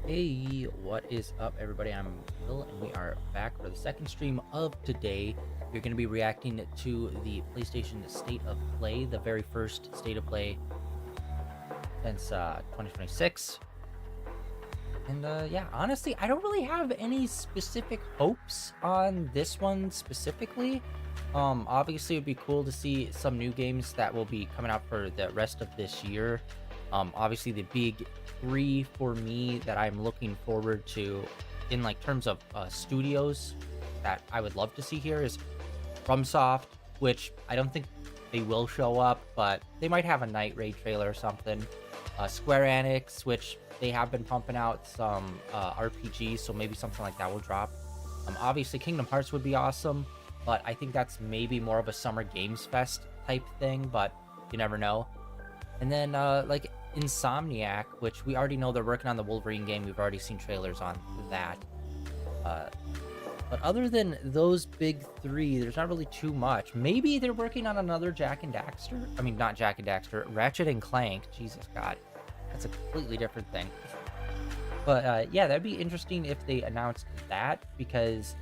Hey, what is up, everybody? I'm Will, and we are back for the second stream of today. You're going to be reacting to the PlayStation State of Play, the very first State of Play since 2026. And yeah, honestly, I don't really have any specific hopes on this one specifically. Obviously, it'd be cool to see some new games that will be coming out for the rest of this year. Obviously, the big three for me that I'm looking forward to in like terms of studios that I would love to see here is FromSoft, which I don't think they will show up, but they might have a Night Raid trailer or something. Square Enix, which they have been pumping out some RPGs, so maybe something like that will drop. Obviously, Kingdom Hearts would be awesome, but I think that's maybe more of a Summer Games Fest type thing, but you never know. And then like Insomniac, which we already know they're working on the Wolverine game. We've already seen trailers on that. But other than those big three, there's not really too much. Maybe they're working on another Jak and Daxter. I mean, not Jak and Daxter, Ratchet and Clank. Jesus God, that's a completely different thing. But yeah, that'd be interesting if they announced that, because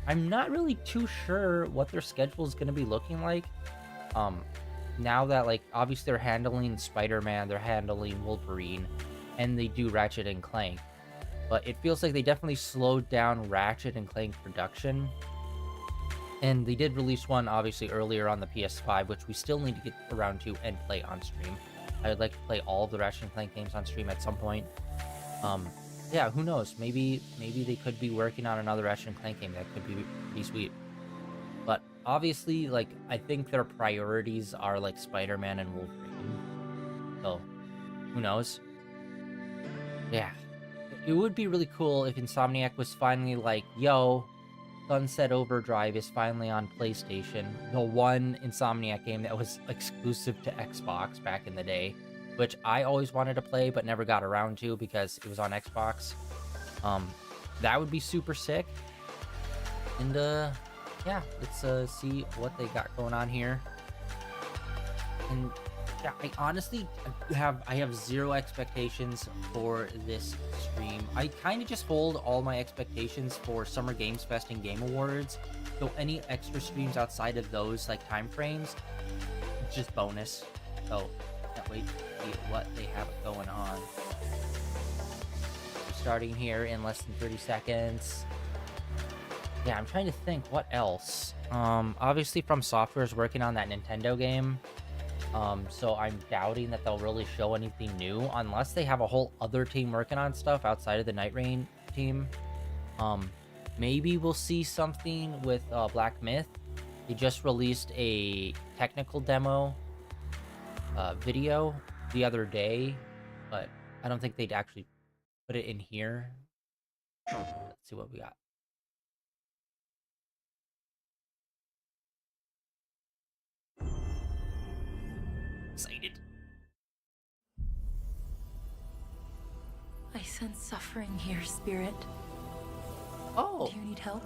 I'm not really too sure what their schedule is going to be looking like. Now that, like, obviously they're handling Spider-Man, they're handling Wolverine, and they do Ratchet and Clank. But it feels like they definitely slowed down Ratchet and Clank production. And they did release one, obviously, earlier on the PS5, which we still need to get around to and play on stream. I would like to play all of the Ratchet and Clank games on stream at some point. Yeah, who knows? Maybe they could be working on another Ratchet and Clank game that could be pretty sweet. But obviously, like, I think their priorities are like Spider-Man and Wolverine. So, who knows? Yeah. It would be really cool if Insomniac was finally like, yo, Sunset Overdrive is finally on PlayStation. The one Insomniac game that was exclusive to Xbox back in the day, which I always wanted to play but never got around to because it was on Xbox. That would be super sick. And yeah, let's see what they got going on here. And yeah, I honestly have zero expectations for this stream. I kind of just hold all my expectations for Summer Games Fest and Game Awards. So any extra streams outside of those like time frames, it's just bonus. So can't wait to see what they have going on. We're starting here in less than 30 seconds. Yeah, I'm trying to think what else. Obviously From Software is working on that Nintendo game. So I'm doubting that they'll really show anything new unless they have a whole other team working on stuff outside of the Night Rain team. Maybe we'll see something with Black Myth. They just released a technical demo video the other day, but I don't think they'd actually put it in here. Let's see what we got. Excited. I sense suffering here, Spirit. Oh. Do you need help?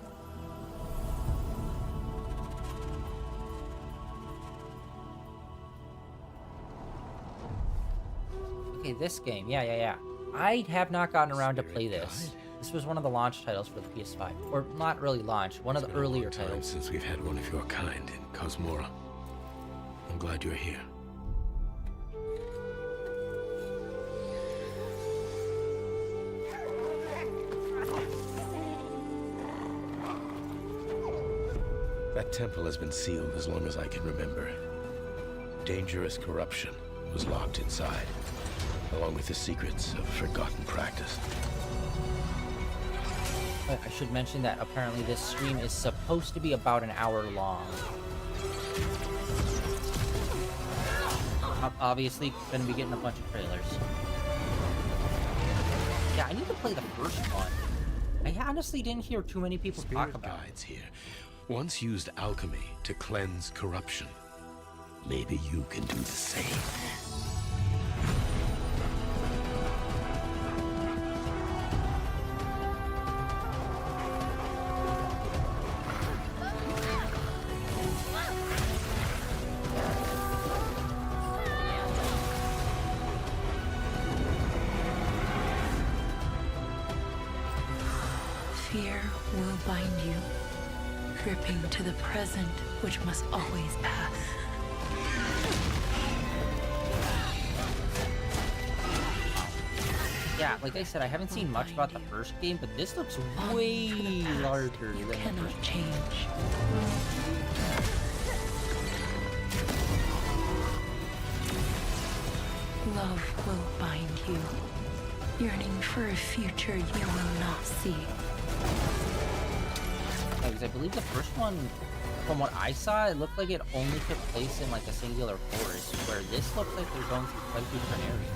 Okay, this game. Yeah. I have not gotten around to play this. This was one of the launch titles for the PS5. Or not really launch, one of the earlier titles. Since we've had one of your kind in Cosmora. I'm glad you're here. That temple has been sealed as long as I can remember. Dangerous corruption was locked inside, along with the secrets of forgotten practice. I should mention that apparently this stream is supposed to be about an hour long. I'm obviously going to be getting a bunch of trailers. Yeah, I need to play the first one. I honestly didn't hear too many people talk about guides here once used alchemy to cleanse corruption. Maybe you can do the same. Fear will bind you, gripping to the present, which must always pass. Yeah, like I said, I haven't seen much about the first game, but this looks way larger You than the cannot first. change. Love will bind you, yearning for a future you will not see. Because I believe the first one, from what I saw, it looked like it only took place in like a singular forest, where this looks like they're going through quite a few different areas.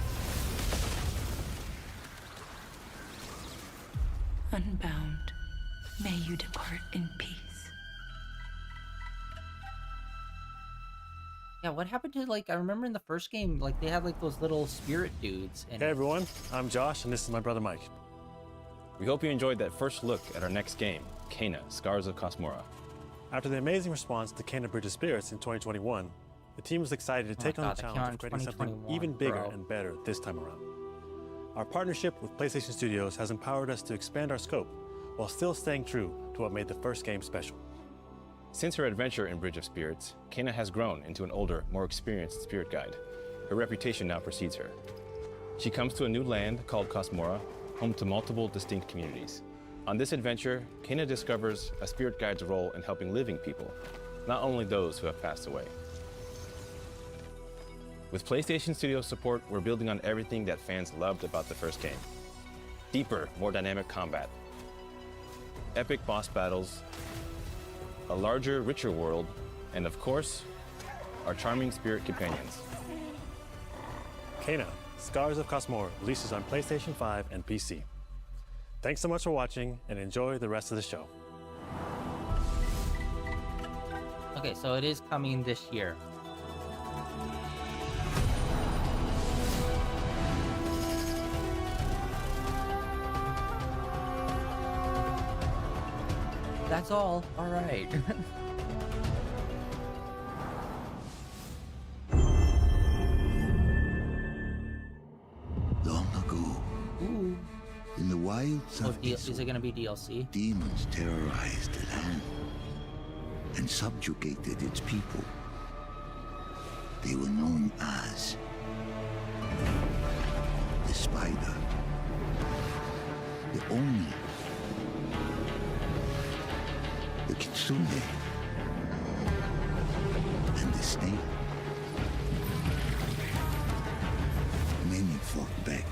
Unbound, may you depart in peace. Yeah, what happened to, like, I remember in the first game, like, they had like those little spirit dudes. And Hey everyone, I'm Josh, and this is my brother Mike. We hope you enjoyed that first look at our next game, Kena, Scars of Cosmora. After the amazing response to Kena Bridge of Spirits in 2021, the team was excited to take on God, the that came challenge out of in creating something 2021, even bigger bro. and better this time around. Our partnership with PlayStation Studios has empowered us to expand our scope while still staying true to what made the first game special. Since her adventure in Bridge of Spirits, Kena has grown into an older, more experienced spirit guide. Her reputation now precedes her. She comes to a new land called Cosmora, home to multiple distinct communities. On this adventure, Kena discovers a spirit guide's role in helping living people, not only those who have passed away. With PlayStation Studios support, we're building on everything that fans loved about the first game. Deeper, more dynamic combat, epic boss battles, a larger, richer world, and of course, our charming spirit companions. Kena, Scars of Cosmora releases on PlayStation 5 and PC. Thanks so much for watching, and enjoy the rest of the show. Okay, so it is coming this year. That's all. All right. Long ago, Ooh. in the wilds Oh, of is it gonna be DLC? demons terrorized the land and subjugated its people. They were known as the Spider, the Oni, the Kitsune, and the Snake. Many fought back.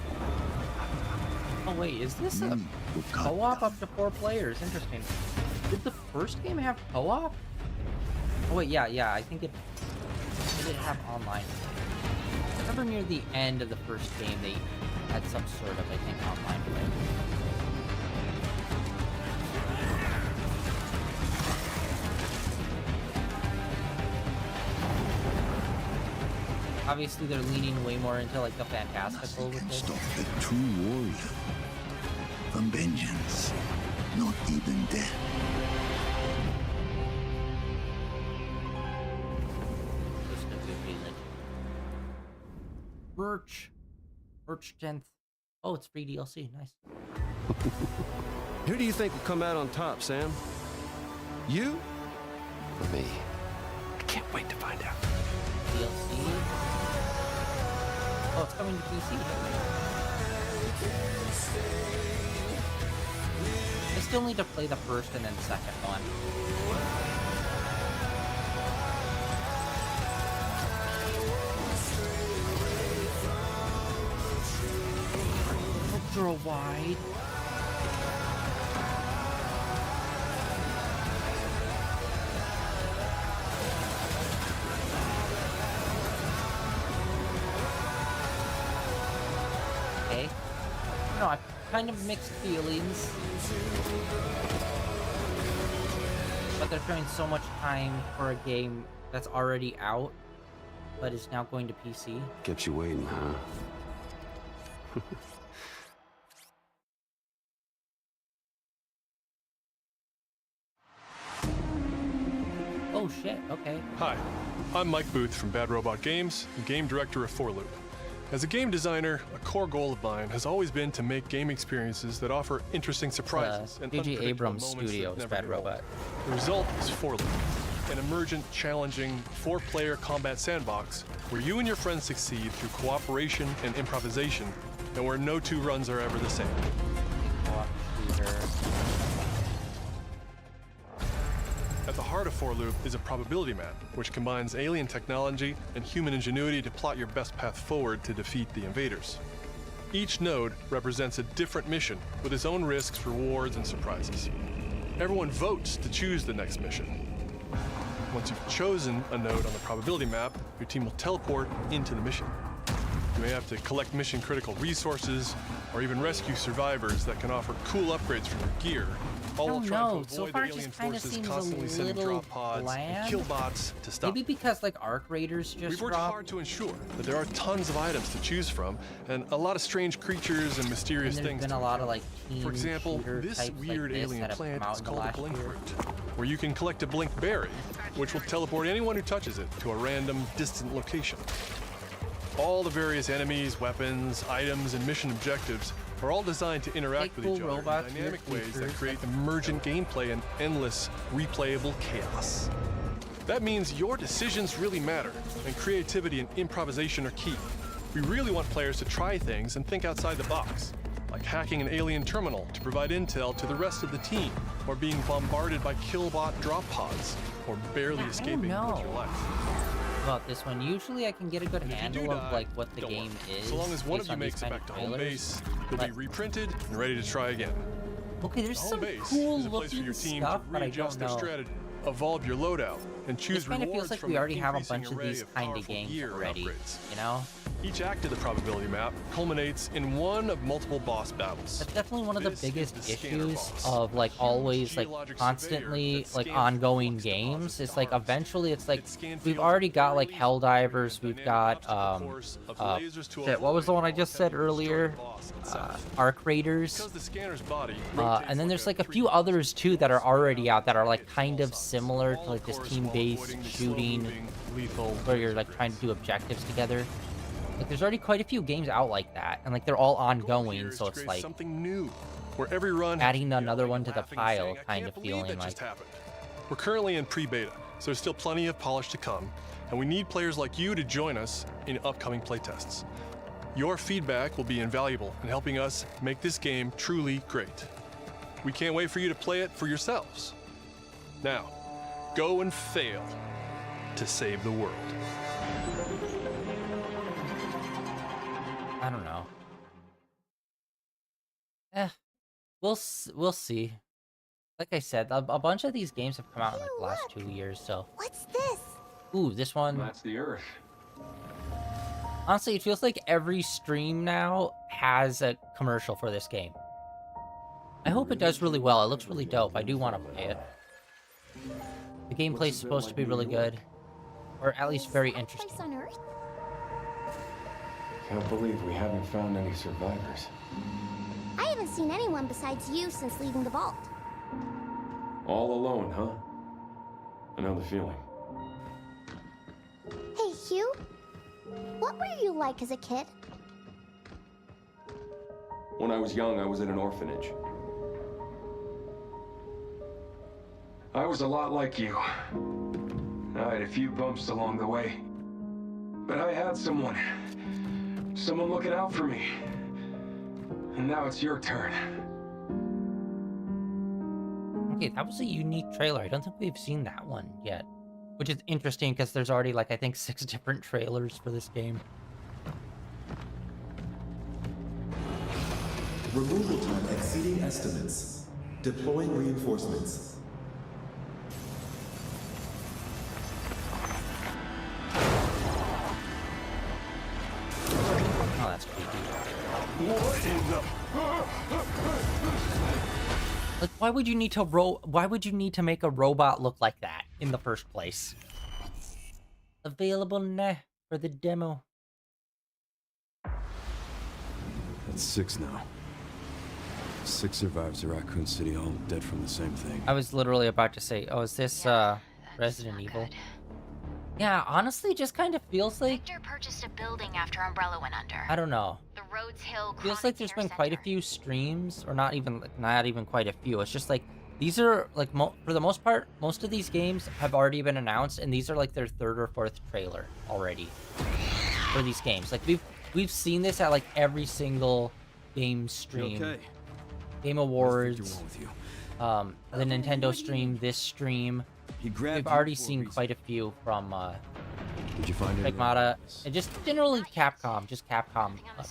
Oh wait, is this a Many were cut co-op down. up to 4 players? Interesting. Did the first game have co-op? Oh wait, yeah, I think it did have online. I remember near the end of the first game they had some sort of, I think, online play. Obviously they're leaning way more into like the fantastical Nothing with can this. stop a true warrior from vengeance, not even death. Just a good feeling. Merch 10th. Oh, it's free DLC. Nice. Who do you think will come out on top, Sam? You or me? I can't wait to find out. DLC. Oh, it's coming to PC. I still need to play the first and then second one. Ultra wide. Okay. No, I've kind of mixed feelings. But they're showing so much time for a game that's already out, but is now going to PC. Kept you waiting, huh? Oh shit, okay. Hi, I'm Mike Booth from Bad Robot Games, game director of 4 Loop. As a game designer, a core goal of mine has always been to make game experiences that offer interesting surprises and J.J. unpredictable Abrams moments that Studios, never Bad get old. Robot. The result is Forloop, an emergent, challenging, 4-player combat sandbox where you and your friends succeed through cooperation and improvisation, and where no two runs are ever the same. At the heart of Forloop is a probability map, which combines alien technology and human ingenuity to plot your best path forward to defeat the invaders. Each node represents a different mission with its own risks, rewards, and surprises. Everyone votes to choose the next mission. Once you've chosen a node on the probability map, your team will teleport into the mission. You may have to collect mission-critical resources, or even rescue survivors that can offer cool upgrades for your gear, all while trying to So avoid far the it alien just kinda forces seems a constantly sending little drop pods and bland. kill bots to stop. Maybe because like Arc Raiders just We've worked dropped. hard to ensure that there are tons of items to choose from, and a lot of strange creatures and mysterious And there's things been to a lot of recover. like team For example, shooter this types weird like this alien that have plant come out is in the called a last blink year. fruit, where you can collect a blink berry, which will teleport anyone who touches it to a random, distant location. All the various enemies, weapons, items, and mission objectives are all designed to interact Take with cool each other robots in for your dynamic ways that features. create emergent gameplay and endless, replayable chaos. That means your decisions really matter, and creativity and improvisation are key. We really want players to try things and think outside the box, like hacking an alien terminal to provide intel to the rest of the team, or being bombarded by killbot drop pods, or barely escaping with know. your life. About this one, usually I can get a good And if you do handle of die, like what the don't game worry. is. So long as one of based you on these makes it kind back of to home trailers. base, you'll But- be reprinted and ready to try again. Okay, there's Home some base cool is a place for looking your team stuff, to but I readjust don't their know. strategy, evolve your loadout, and choose It kind of rewards feels like from we an already have a increasing bunch of array these kind of powerful games gear and already. upgrades. You know, Each act of the probability map culminates in one of multiple boss battles. that's definitely one of the This is biggest the scanner issues boss. of like Huge always like geologic constantly surveyor that like scans ongoing flux games. deposits It's to like harvest. eventually it's like It scans we've fields already got like early, Helldivers, triggering we've dynamic got obstacle course of lasers to shit, what was the one I avoid just said while heading to earlier? destroy the boss itself. Arc Raiders. Because the scanner's body And rotates then there's like a 3D few others too that are already out that are like it kind of falls size. similar to All, like of this course, team-based while avoiding the shooting slow-moving, lethal where you're laser like trying to grids. do objectives together. Like there's already quite a few games out like that, and like they're all Goal here ongoing, is so to it's create like something new, where every run adding has another yelling, one to the laughing, pile, saying, "I kind can't of believe feeling that like. just happened." We're currently in pre-beta, so there's still plenty of polish to come, and we need players like you to join us in upcoming playtests. Your feedback will be invaluable in helping us make this game truly great. We can't wait for you to play it for yourselves. Now, go and fail to save the world. I don't know. We'll see. Like I said, a bunch of these games have come out in like the last 2 years, so. What's this? Ooh, this one. That's the Earth. Honestly, it feels like every stream now has a commercial for this game. I hope it does really well. It looks really dope. I do want to play it. The gameplay's supposed to be really good, or at least very Place interesting. on Earth? Can't believe we haven't found any survivors. I haven't seen anyone besides you since leaving the vault. All alone, huh? I know the feeling. Hey, Hugh. What were you like as a kid? When I was young, I was in an orphanage. I was a lot like you. I had a few bumps along the way. But I had someone looking out for me. And now it's your turn. Okay, that was a unique trailer. I don't think we've seen that one yet. Which is interesting because there's already like, I think 6 different trailers for this game. Removal time exceeding estimates. Deploying reinforcements. Oh, that's creepy. Like, why would you need to make a robot look like that in the first place? Available now for the demo. That's 6 now. 6 survivors of Raccoon City, all dead from the same thing. I was literally about to say, oh, is this Resident Evil? Yeah, honestly, just kind of feels like, Victor purchased a building after Umbrella went under. I don't know. The Rhodes Hill Feels Chronic like there's Care been quite a Center. few streams, or not even quite a few. It's just like these are like for the most part, most of these games have already been announced, and these are like their third or fourth trailer already for these games. Like we've seen this at like every single game stream, Okay. Game What's Awards, wrong with you? the Nintendo stream, this stream. He grabbed We've you already for a seen reason. quite a few from Did you find anything? Pragmata, and just generally Capcom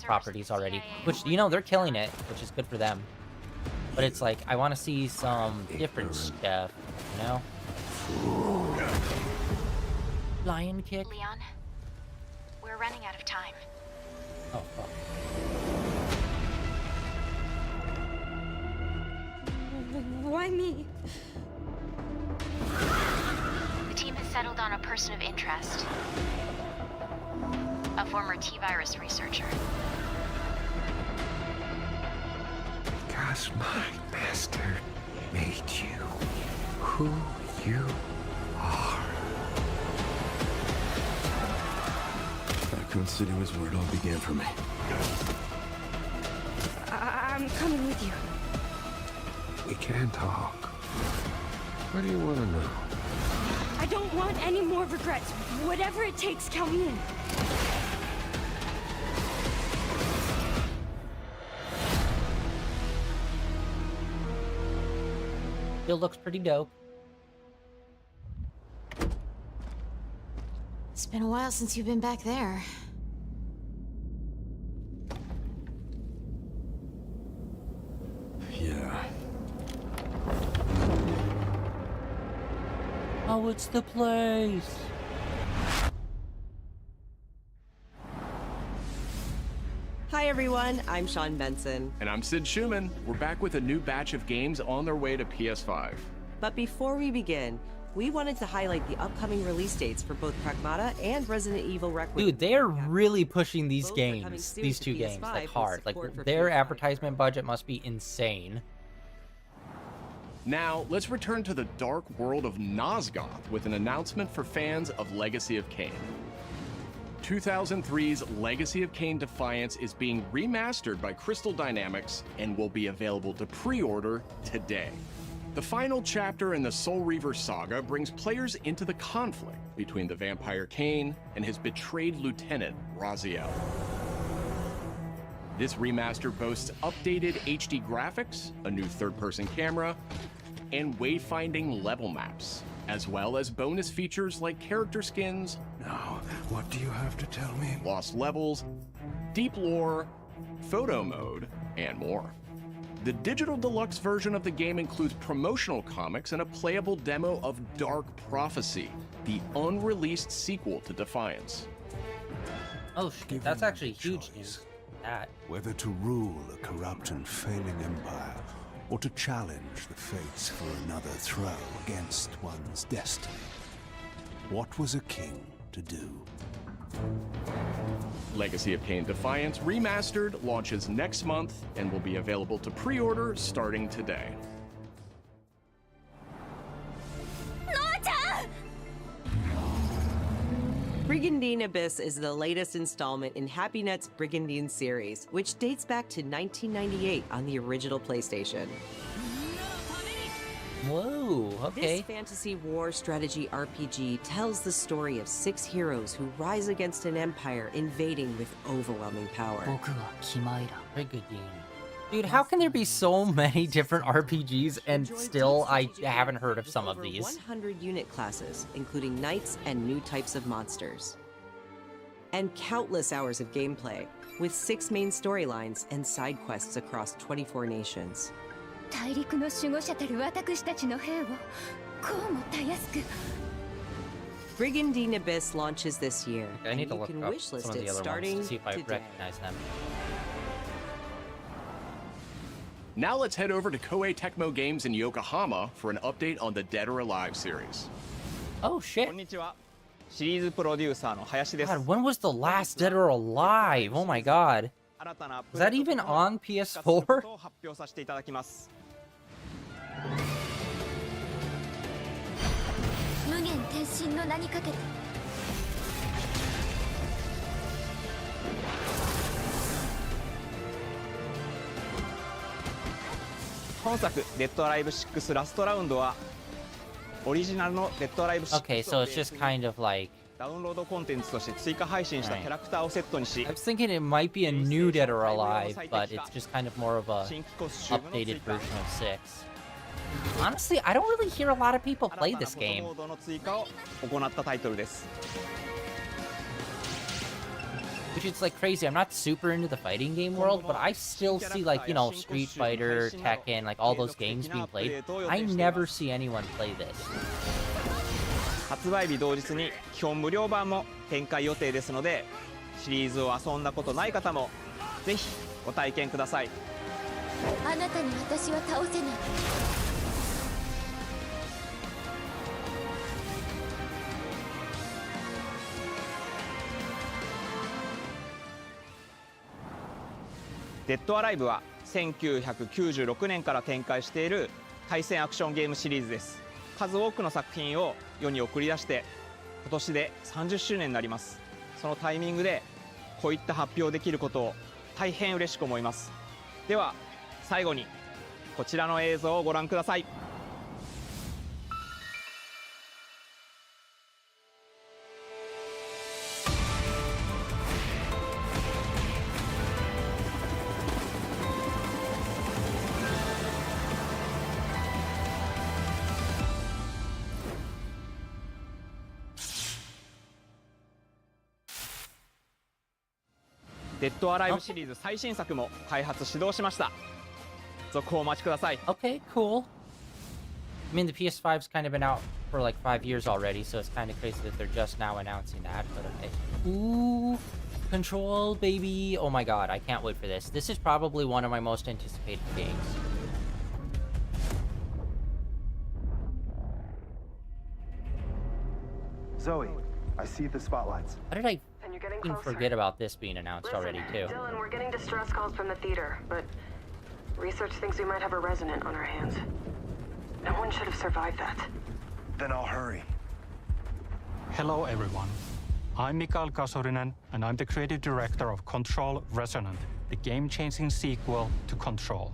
properties already, which, you know, they're killing it, which is good for them. But it's like, I want to see some different stuff, you know? Lion kick? Leon, we're running out of time. Oh, fuck. Why me? The team has settled on a person of interest. A former T-virus researcher. Because my master made you who you are. Raccoon City was where it all began for me. I'm coming with you. We can talk. What do you want to know? I don't want any more regrets. Whatever it takes, count me in. Still looks pretty dope. It's been a while since you've been back there. Yeah. Oh, it's the place. Hi everyone, I'm Sean Benson. And I'm Sid Schumann. We're back with a new batch of games on their way to PS5. But before we begin, we wanted to highlight the upcoming release dates for both Pragmata and Resident Evil Requiem. Dude, they are really pushing these Both are coming games, soon these to two PS5 games, like with hard. Like support for their PS5. advertisement budget must be insane. Now, let's return to the dark world of Nosgoth with an announcement for fans of Legacy of Kain. 2003's Legacy of Kain Defiance is being remastered by Crystal Dynamics and will be available to pre-order today. The final chapter in the Soul Reaver saga brings players into the conflict between the vampire Kain and his betrayed lieutenant, Raziel. This remaster boasts updated HD graphics, a new third-person camera, and wayfinding level maps, as well as bonus features like character skins, Now, what do you have to tell me? lost levels, deep lore, photo mode, and more. The digital deluxe version of the game includes promotional comics and a playable demo of Dark Prophecy, the unreleased sequel to Defiance. Oh shit, that's actually huge news. That. Whether to rule a corrupt and failing empire, or to challenge the fates for another throw against one's destiny. What was a king to do? Legacy of Kain Defiance Remastered launches next month and will be available to pre-order starting today. Brigandine Abyss is the latest installment in HappyNet's Brigandine series, which dates back to 1998 on the original PlayStation. Whoa, okay. This fantasy war strategy RPG tells the story of 6 heroes who rise against an empire invading with overwhelming power. Brigandine. Dude, how can there be so many different RPGs and still I haven't heard of some of Over these? 100 unit classes, including knights and new types of monsters. And countless hours of gameplay, with 6 main storylines and side quests across 24 nations. 大陸の守護者たる私たちの兵をこうもたやすく Brigandine Abyss launches this year, I and need to you look can up wishlist some of the it other ones starting to see if I today. recognize them. Now let's head over to Koei Tecmo Games in Yokohama for an update on the Dead or Alive series. Oh shit. こんにちは。シリーズプロデューサーの林です。 God, when was the last Dead or Alive? Oh my god. 新たな Was that even on 復活する PS4? ことを発表させていただきます。無限転身の名にかけて本作デッドアライブ6ラストラウンドはオリジナルのデッドアライブ6 Okay, so it's just kind of like ダウンロードコンテンツとして追加配信したキャラクターをセットにし I was thinking it might be a new Dead or Alive, but it's just kind of more of a updated version of 6. Honestly, I don't really hear a lot of people play this game. モードの追加を行ったタイトルです Which is like crazy. I'm not super into the fighting game world, but I still see like, you know, Street Fighter, Tekken, like all those games being played. I never see anyone play this. 発売日同日に基本無料版も展開予定ですのでシリーズを遊んだことない方もぜひご体験くださいあなたに私は倒せないデッドアライブは1996年から展開している対戦アクションゲームシリーズです数多くの作品を世に送り出して今年で30周年になりますそのタイミングでこういった発表できることを大変嬉しく思いますでは最後にこちらの映像をご覧くださいデッドアライブシリーズ最新作も開発始動しました続報をお待ちください Okay, cool. I mean, the PS5's kind of been out for like 5 years already, so it's kind of crazy that they're just now announcing that, but okay. Ooh, Control, baby. Oh my god, I can't wait for this. This is probably one of my most anticipated games. Zoe, I see the spotlights. How did I even forget about this being announced already, too? Dylan, we're getting distress calls from the theater, but research thinks we might have a resonant on our hands. No one should have survived that. Then I'll hurry. Hello, everyone. I'm Mikael Kasurinen, and I'm the creative director of Control Resonant, the game-changing sequel to Control.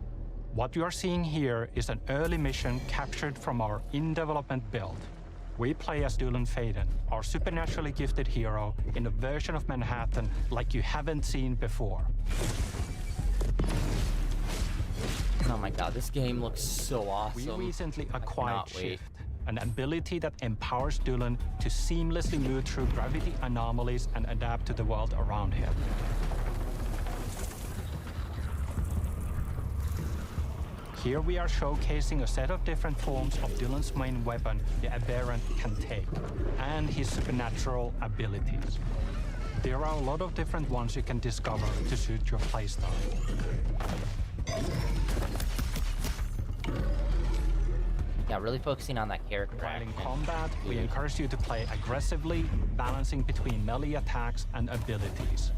What you are seeing here is an early mission captured from our in-development build. We play as Dylan Faden, our supernaturally gifted hero, in a version of Manhattan like you haven't seen before. Oh my god, this game looks so awesome. We recently acquired Shift, an ability that empowers Dylan to seamlessly move through gravity anomalies and adapt to the world around him. Here we are showcasing a set of different forms of Dylan's main weapon, the Aberrant can take, and his supernatural abilities. There are a lot of different ones you can discover to suit your playstyle. Yeah, really focusing on that character. While in combat, we encourage you to play aggressively, balancing between melee attacks and abilities.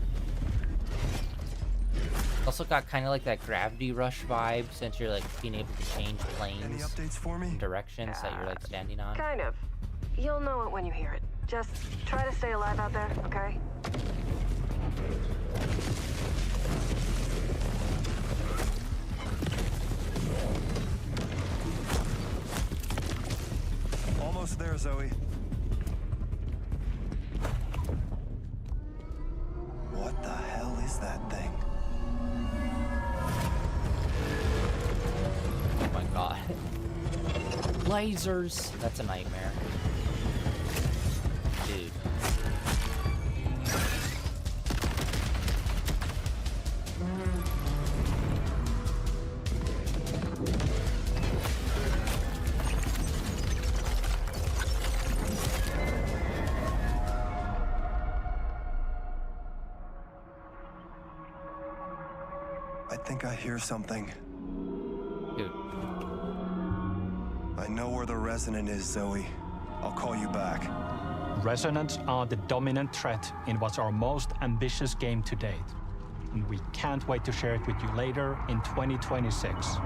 Also got kind of like that Gravity Rush vibe, since you're like being able to change planes and directions that you're like standing on. Kind of. You'll know it when you hear it. Just try to stay alive out there, okay? Almost there, Zoe. What the hell is that thing? Oh my god. Lasers! That's a nightmare. Dude. I think I hear something. Dude. I know where the resonant is, Zoe. I'll call you back. Resonants are the dominant threat in what's our most ambitious game to date. And we can't wait to share it with you later in 2026.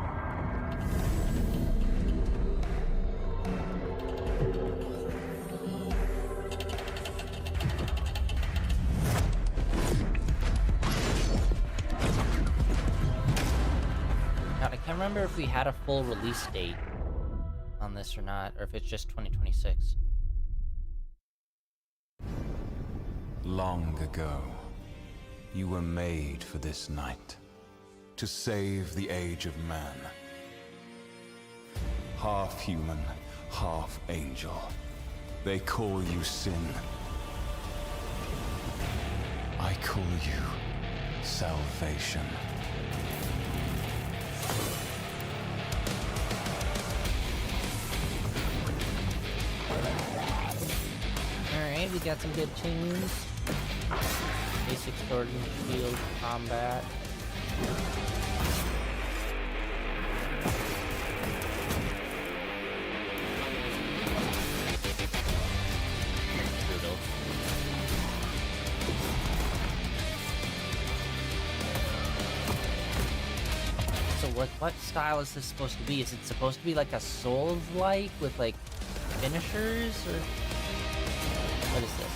can't remember if we had a full release date on this or not, or if it's just 2026. Long ago, you were made for this night, to save the age of man. Half human, half angel. They call you sin. I call you salvation. Alright, we got some good tunes. Basic sword and shield combat. Brutal. So what style is this supposed to be? Is it supposed to be like a Souls-like with like finishers, or what is this?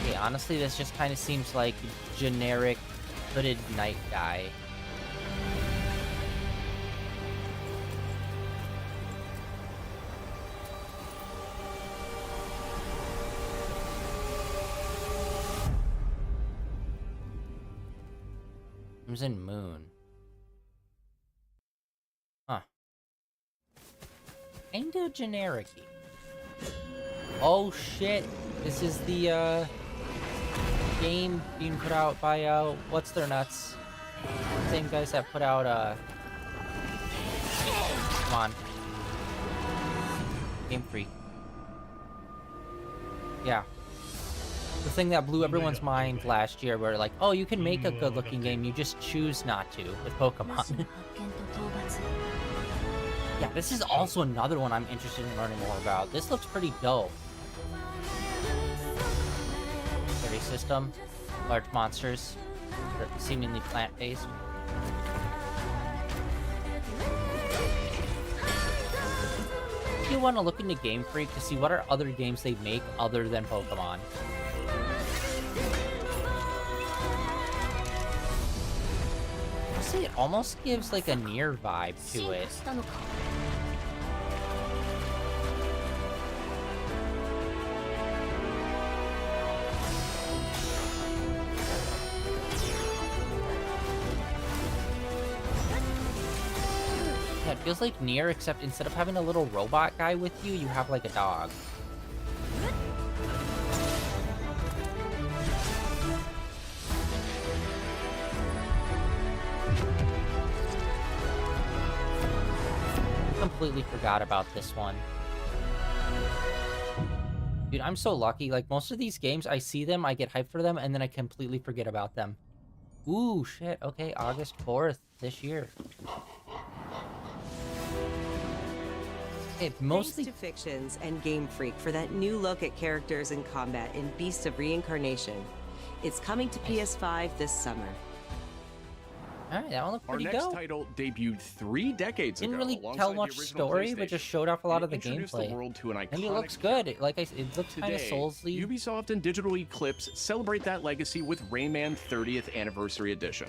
Okay, honestly, this just kind of seems like generic hooded knight guy. Crimson Moon. Huh. Kinda generic-y. Oh shit! This is the game being put out by what's their nuts? Same guys that put out come on. Game Freak. Yeah. The thing that blew everyone's mind last year, where like, oh, you can make a good-looking game, you just choose not to with Pokemon. Yeah, this is also another one I'm interested in learning more about. This looks pretty dope. Fairy system, large monsters, seemingly plant-based. If you want to look into Game Freak to see what are other games they make other than Pokemon. Honestly, it almost gives like a Nier vibe to it. Yeah, it feels like Nier, except instead of having a little robot guy with you, you have like a dog. Completely forgot about this one. Dude, I'm so lucky. Like, most of these games, I see them, I get hyped for them, and then I completely forget about them. Ooh, shit. Okay, August 4th this year. It mostly... Thanks to Fictions and Game Freak for that new look at characters and combat in Beast of Reincarnation. It's coming to PS5 this summer. Alright, that one looked Our pretty next dope. title debuted 3 decades Didn't ago. really alongside tell the much original story, but PlayStation, just showed off a lot of the and introduced gameplay. the world to an And iconic it looks good. Like it looks kind of Today, Souls-y. Ubisoft and Digital Eclipse celebrate that legacy with Rayman 30th Anniversary Edition.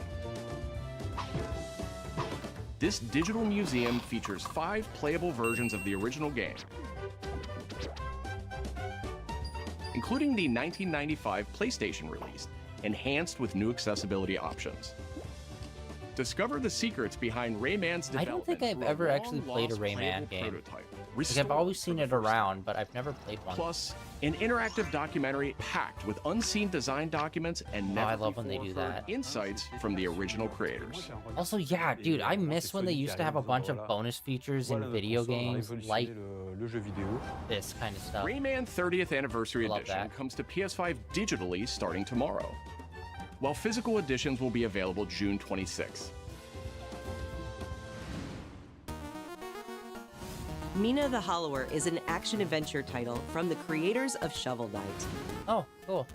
This digital museum features 5 playable versions of the original game, including the 1995 PlayStation release, enhanced with new accessibility options. Discover the secrets behind Rayman's I development. don't think I've through a ever actually played a long-lost Rayman playable game. prototype, Like, I've restored always for seen the it first around, but I've never played one. Plus, an interactive documentary packed with unseen design documents and I never love when they before do heard that. insights from the original creators. Also, yeah, dude, I miss when they used to have a bunch of bonus features in video games, like this kind of stuff. Rayman 30th Anniversary I love Edition that. comes to PS5 digitally starting tomorrow, while physical editions will be available June 26th. Mina the Hollower is an action-adventure title from the creators of Shovel Knight. Oh, cool.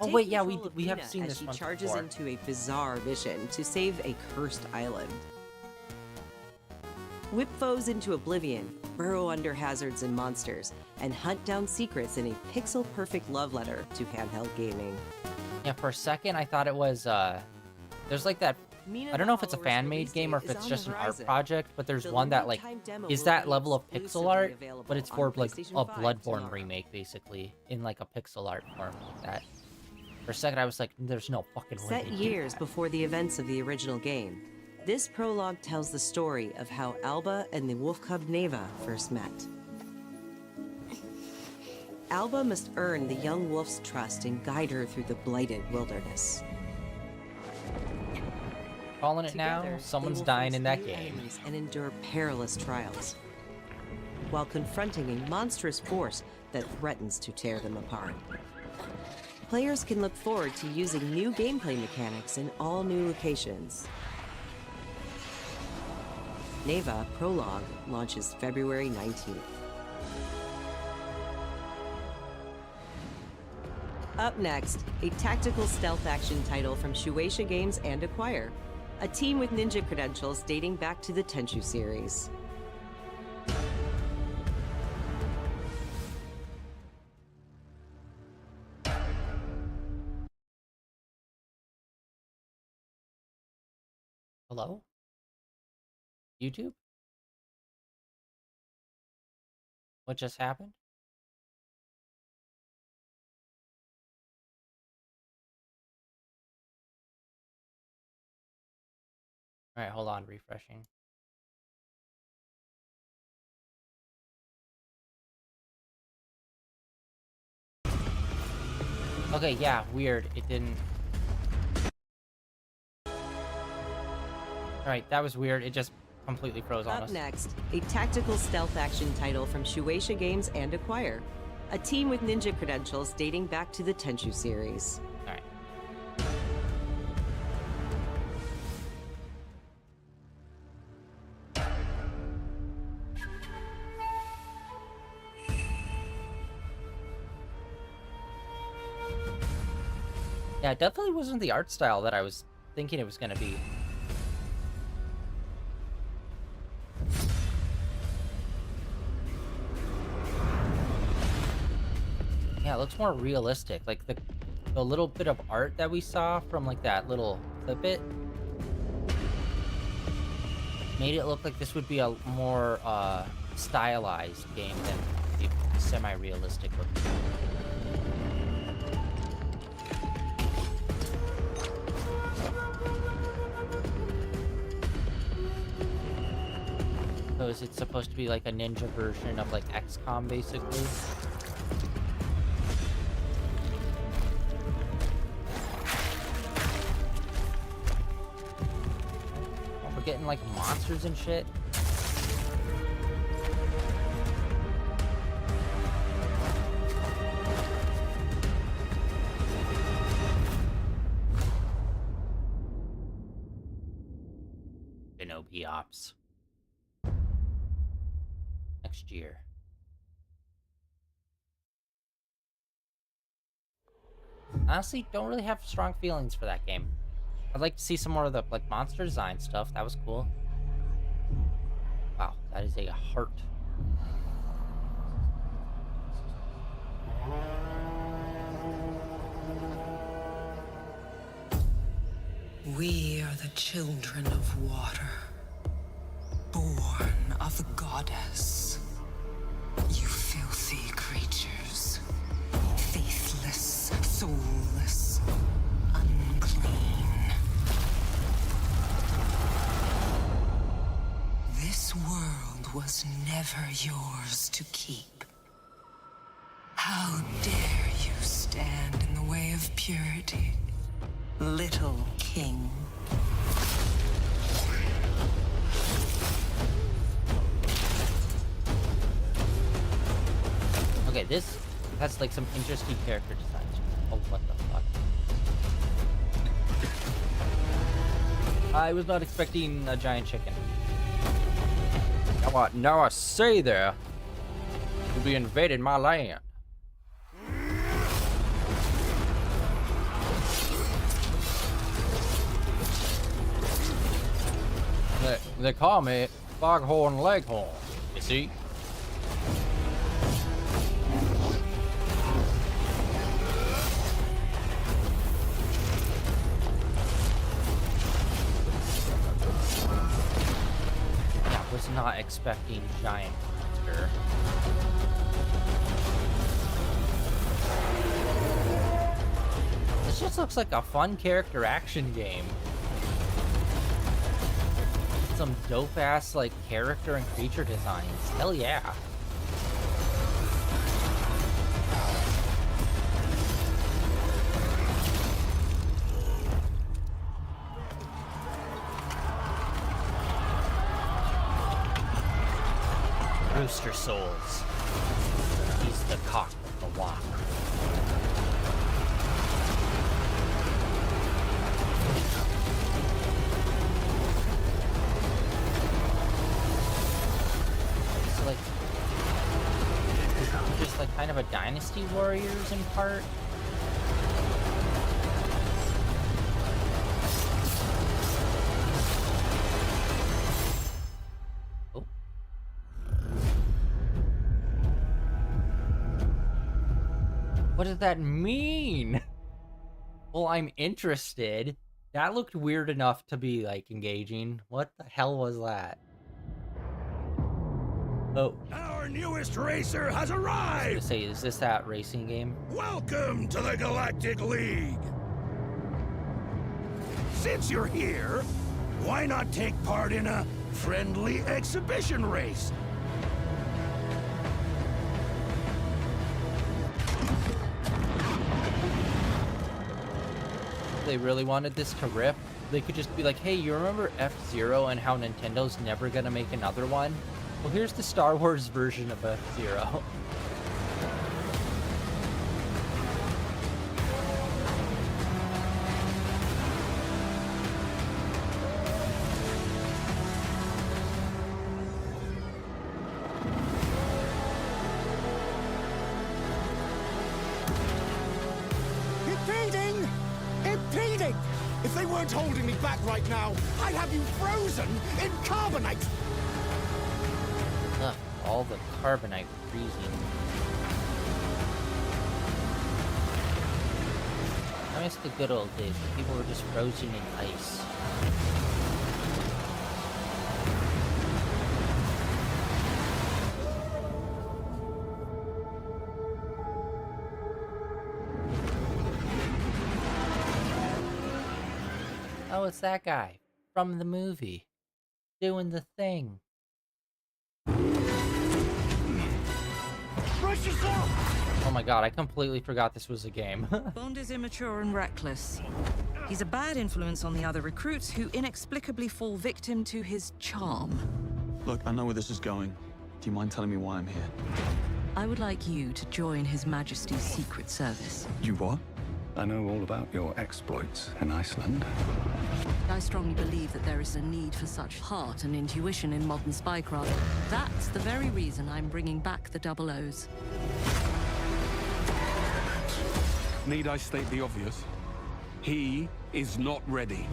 Oh Take wait, yeah, control of we have Mina seen as this she one charges before. into a bizarre mission to save a cursed island. Whip foes into oblivion, burrow under hazards and monsters, and hunt down secrets in a pixel-perfect love letter to handheld gaming. Yeah, for a second I thought it was there's like that, I don't know if it's a fan-made game or if it's just an art project, but there's one that like is that level of pixel art, but it's for like a Bloodborne remake basically in like a pixel art form like that. For a second I was like, there's no fucking way. Set years before the events of the original game, this prologue tells the story of how Alba and the wolf cub Neva first met. Alba must earn the young wolf's trust and guide her through the blighted wilderness. Calling it now, Together, someone's they will dying face in that new game. enemies and endure perilous trials, while confronting a monstrous force that threatens to tear them apart. Players can look forward to using new gameplay mechanics in all new locations. Neva Prologue launches February 19th. Up next, a tactical stealth action title from Shueisha Games and Acquire, a team with ninja credentials dating back to the Tenchu series. Hello? YouTube? What just happened? Alright, hold on, refreshing. Okay, yeah, weird. It didn't... Alright, that was weird. It just completely froze on us. Up next, a tactical stealth action title from Shueisha Games and Acquire, a team with ninja credentials dating back to the Tenchu series. Alright. Yeah, it definitely wasn't the art style that I was thinking it was gonna be. Yeah, it looks more realistic. Like the little bit of art that we saw from like that little clip it made it look like this would be a more stylized game than a semi-realistic looking. So is it supposed to be like a ninja version of like XCOM basically? Oh, we're getting like monsters and shit. Shinobi Ops. Next year. Honestly, don't really have strong feelings for that game. I'd like to see some more of the like monster design stuff. That was cool. Wow, that is a heart. We are the children of water, born of the goddess. You filthy creatures, faithless, soulless, unclean. This world was never yours to keep. How dare you stand in the way of purity, little king? Okay, this has like some interesting character designs. Oh, what the fuck? I was not expecting a giant chicken. Now I say there, you'll be invading my land. They call me Foghorn Leghorn, you see? I was not expecting giant monster. This just looks like a fun character action game. Some dope-ass, like, character and creature designs. Hell yeah. Rooster Souls. He's the cock of the walk. Just like kind of a Dynasty Warriors in part. Oh. What does that mean? Well, I'm interested. That looked weird enough to be like engaging. What the hell was that? Oh. Our newest racer has arrived! I was gonna say, is this that racing game? Welcome to the Galactic League! Since you're here, why not take part in a friendly exhibition race? They really wanted this to rip. They could just be like, hey, you remember F-Zero and how Nintendo's never gonna make another one? Well, here's the Star Wars version of F-Zero. Impeding! Impeding! If they weren't holding me back right now, I'd have you frozen in carbonite! Ugh, all the carbonite freezing. I miss the good old days when people were just frozen in ice. Oh, it's that guy from the movie doing the thing. Brace yourself! Oh my god, I completely forgot this was a game. Bond is immature and reckless. He's a bad influence on the other recruits who inexplicably fall victim to his charm. Look, I know where this is going. Do you mind telling me why I'm here? I would like you to join His Majesty's Secret Service. You what? I know all about your exploits in Iceland. I strongly believe that there is a need for such heart and intuition in modern spycraft. That's the very reason I'm bringing back the Double O's. Need I state the obvious? He is not ready.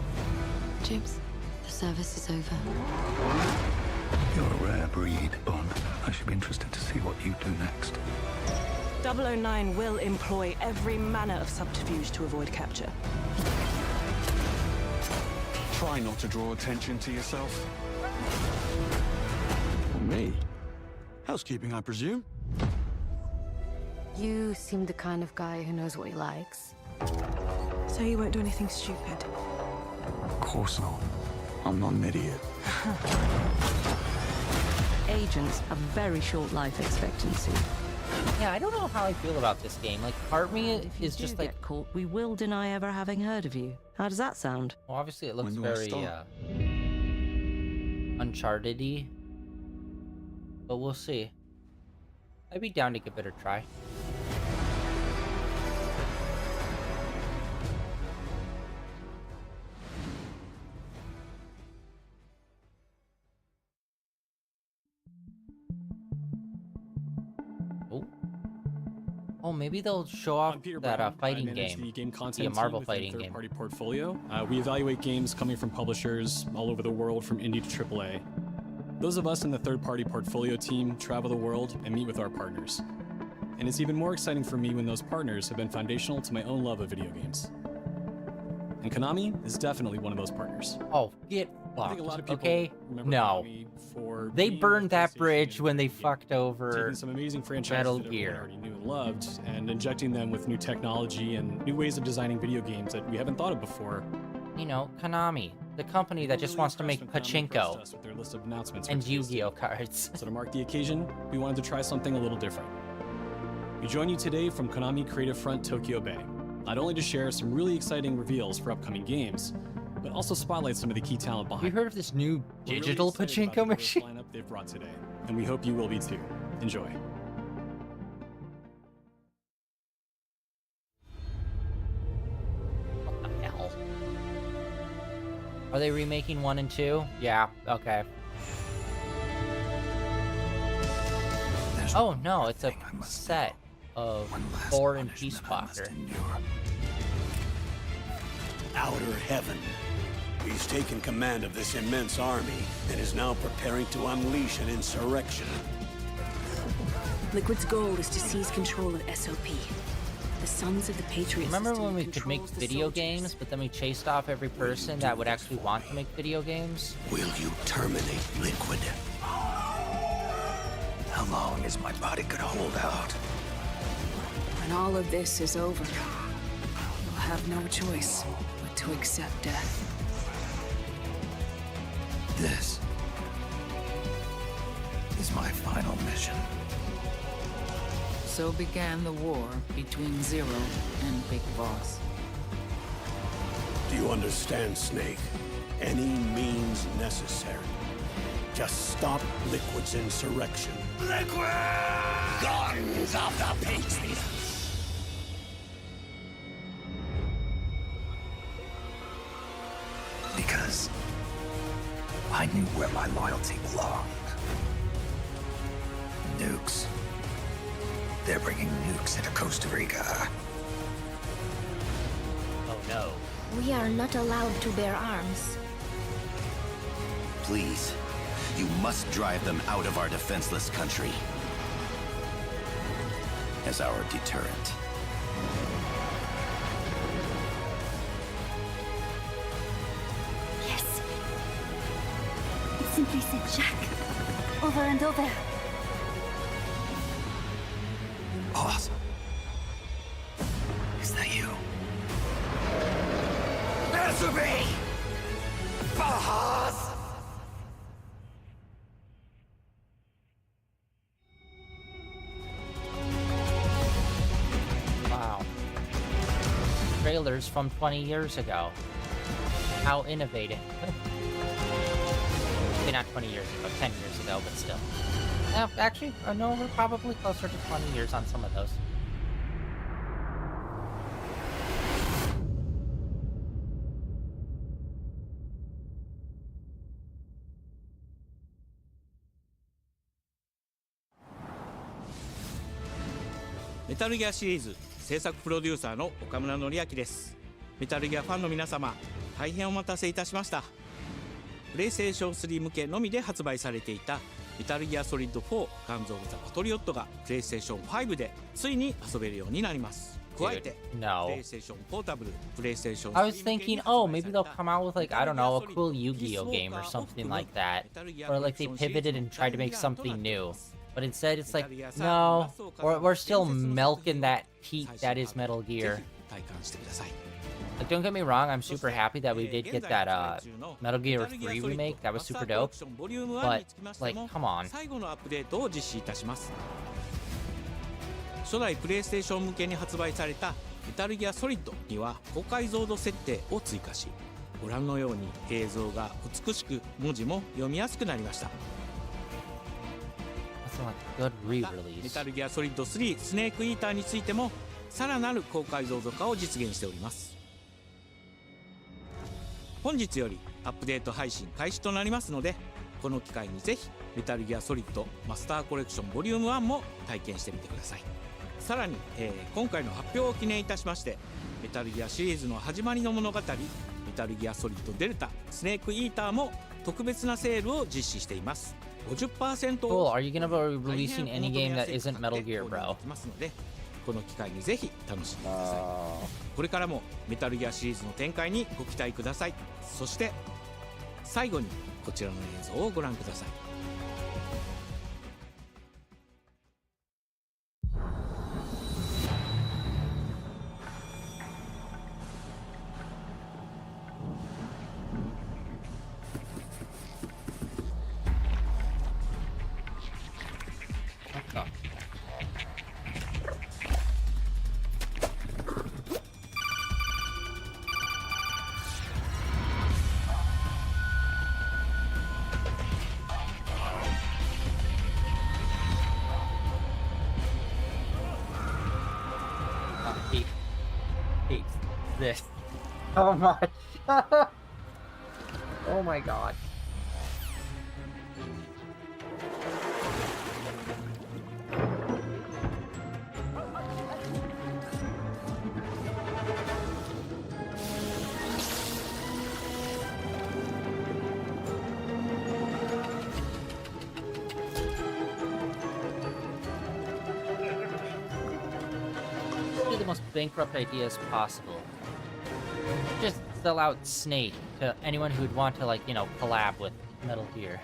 James, the service is over. You're a rare breed, Bond. I should be interested to see what you do next. 009 will employ every manner of subterfuge to avoid capture. Try not to draw attention to yourself. Me? Housekeeping, I presume? You seem the kind of guy who knows what he likes. So you won't do anything stupid? Of course not. I'm not an idiot. Agents have very short life expectancy. Yeah, I don't know how I feel about this game. Like, part of me is just like, get caught, we will deny ever having heard of you. How does that sound? well, obviously it looks When do I very start? Uncharted-y, but we'll see. I'd be down to give it a try. Oh, maybe they'll show off that fighting game. The game Be content a Marvel team within fighting game. third-party portfolio. We evaluate games coming from publishers all over the world, from indie to AAA. Those of us in the third-party portfolio team travel the world and meet with our partners. And it's even more exciting for me when those partners have been foundational to my own love of video games. And Konami is definitely one of those partners. Oh, get I think a lot of fucked, people okay? remember No. Konami for They being burned the that PlayStation bridge when they game, fucked over taking some amazing franchises Metal that everyone Gear. already knew and loved, and injecting them with new technology and new ways of designing video games that we haven't thought of before. You know, Konami, the company that just wants to make pachinko Us with their list of announcements and for today's Yu-Gi-Oh cards. So to mark the occasion, we wanted to try something a little different. We join you today from Konami Creative Front Tokyo Bay, not only to share some really exciting reveals for upcoming games, but also spotlight some of the key talent behind. You heard of this new digital pachinko machine? Lineup they've brought today, and we hope you will be too. Enjoy. What the hell? Are they remaking 1 and 2? Yeah, okay. Oh no, it's a set of Thor and Peacewalker. Outer heaven. He's taken command of this immense army and is now preparing to unleash an insurrection. Liquid's goal is to seize control of SOP. The Sons of the Patriots. Remember when we could make video games, but then we chased off every person that would actually want to make video games? Will you terminate Liquid? How long is my body gonna hold out? When all of this is over, you'll have no choice but to accept death. This is my final mission. So began the war between Zero and Big Boss. Do you understand, Snake? Any means necessary. Just stop Liquid's insurrection. Liquid! Guns of the Patriots! Because I knew where my loyalty belonged. Nukes. They're bringing nukes into Costa Rica. Oh no. We are not allowed to bear arms. Please, you must drive them out of our defenseless country. As our deterrent. Yes. It simply said Jack. Over and over. Awesome. Is that you? Answer me! Bahas! Wow. Trailers from 20 years ago. How innovative. Maybe not 20 years ago, 10 years ago, but still. Actually, no, we're probably closer to 20 years on some of those.メタルギアシリーズ制作プロデューサーの岡村典明です。メタルギアファンの皆様、大変お待たせいたしました。プレイステーション3向けのみで発売されていたメタルギアソリッド4ガンズ・オブ・ザ・パトリオットがプレイステーション5でついに遊べるようになります。加えて、no. プレイステーションポータブル、プレイステーション I was thinking, oh, maybe they'll come out with like, I don't know, a cool Yu-Gi-Oh game or something like that. Or like they pivoted and tried to make something new. But instead it's like, no, we're still milking that heat that is Metal Gear. Like, don't get me wrong, I'm super happy that we did get that Metal Gear 3 remake. That was super dope. But, like, come on. 最後のアップデートを実施いたします。初代プレイステーション向けに発売されたメタルギアソリッドには高解像度設定を追加し、ご覧のように映像が美しく文字も読みやすくなりました。メタルギアソリッド3スネークイーターについてもさらなる高解像度化を実現しております。本日よりアップデート配信開始となりますので、この機会にぜひメタルギアソリッドマスターコレクションボリューム1も体験してみてください。さらに、今回の発表を記念いたしまして、メタルギアシリーズの始まりの物語メタルギアソリッドデルタスネークイーターも特別なセールを実施しています。50% Cool. Are you gonna be releasing any game that isn't Metal Gear, bro? この機会にぜひ楽しんでください。これからもメタルギアシリーズの展開にご期待ください。そして最後にこちらの映像をご覧ください。Hate this so much. Oh my god. The most bankrupt ideas possible. Just sell out Snake to anyone who'd want to, like, you know, collab with Metal Gear.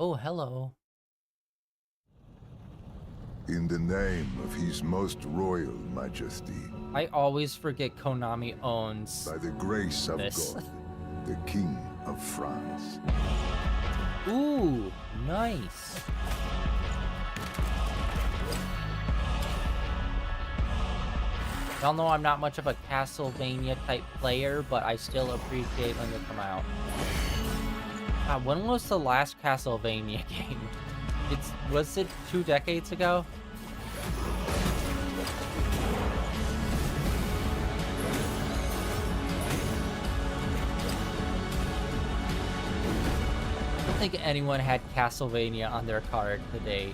Oh, hello. In the name of His Most Royal Majesty. I always forget Konami owns By the grace of this. God, the King of France. Ooh, nice. Y'all know I'm not much of a Castlevania type player, but I still appreciate when they come out. When was the last Castlevania game? Was it 2 decades ago? I don't think anyone had Castlevania on their card today.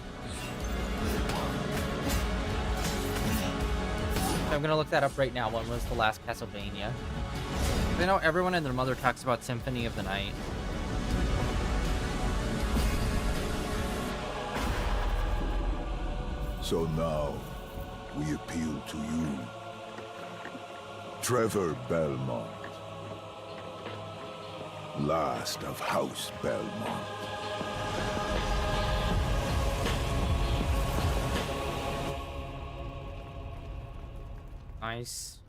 I'm gonna look that up right now. When was the last Castlevania? I know everyone and their mother talks about Symphony of the Night. So now, we appeal to you. Trevor Belmont. Last of House Belmont. Nice.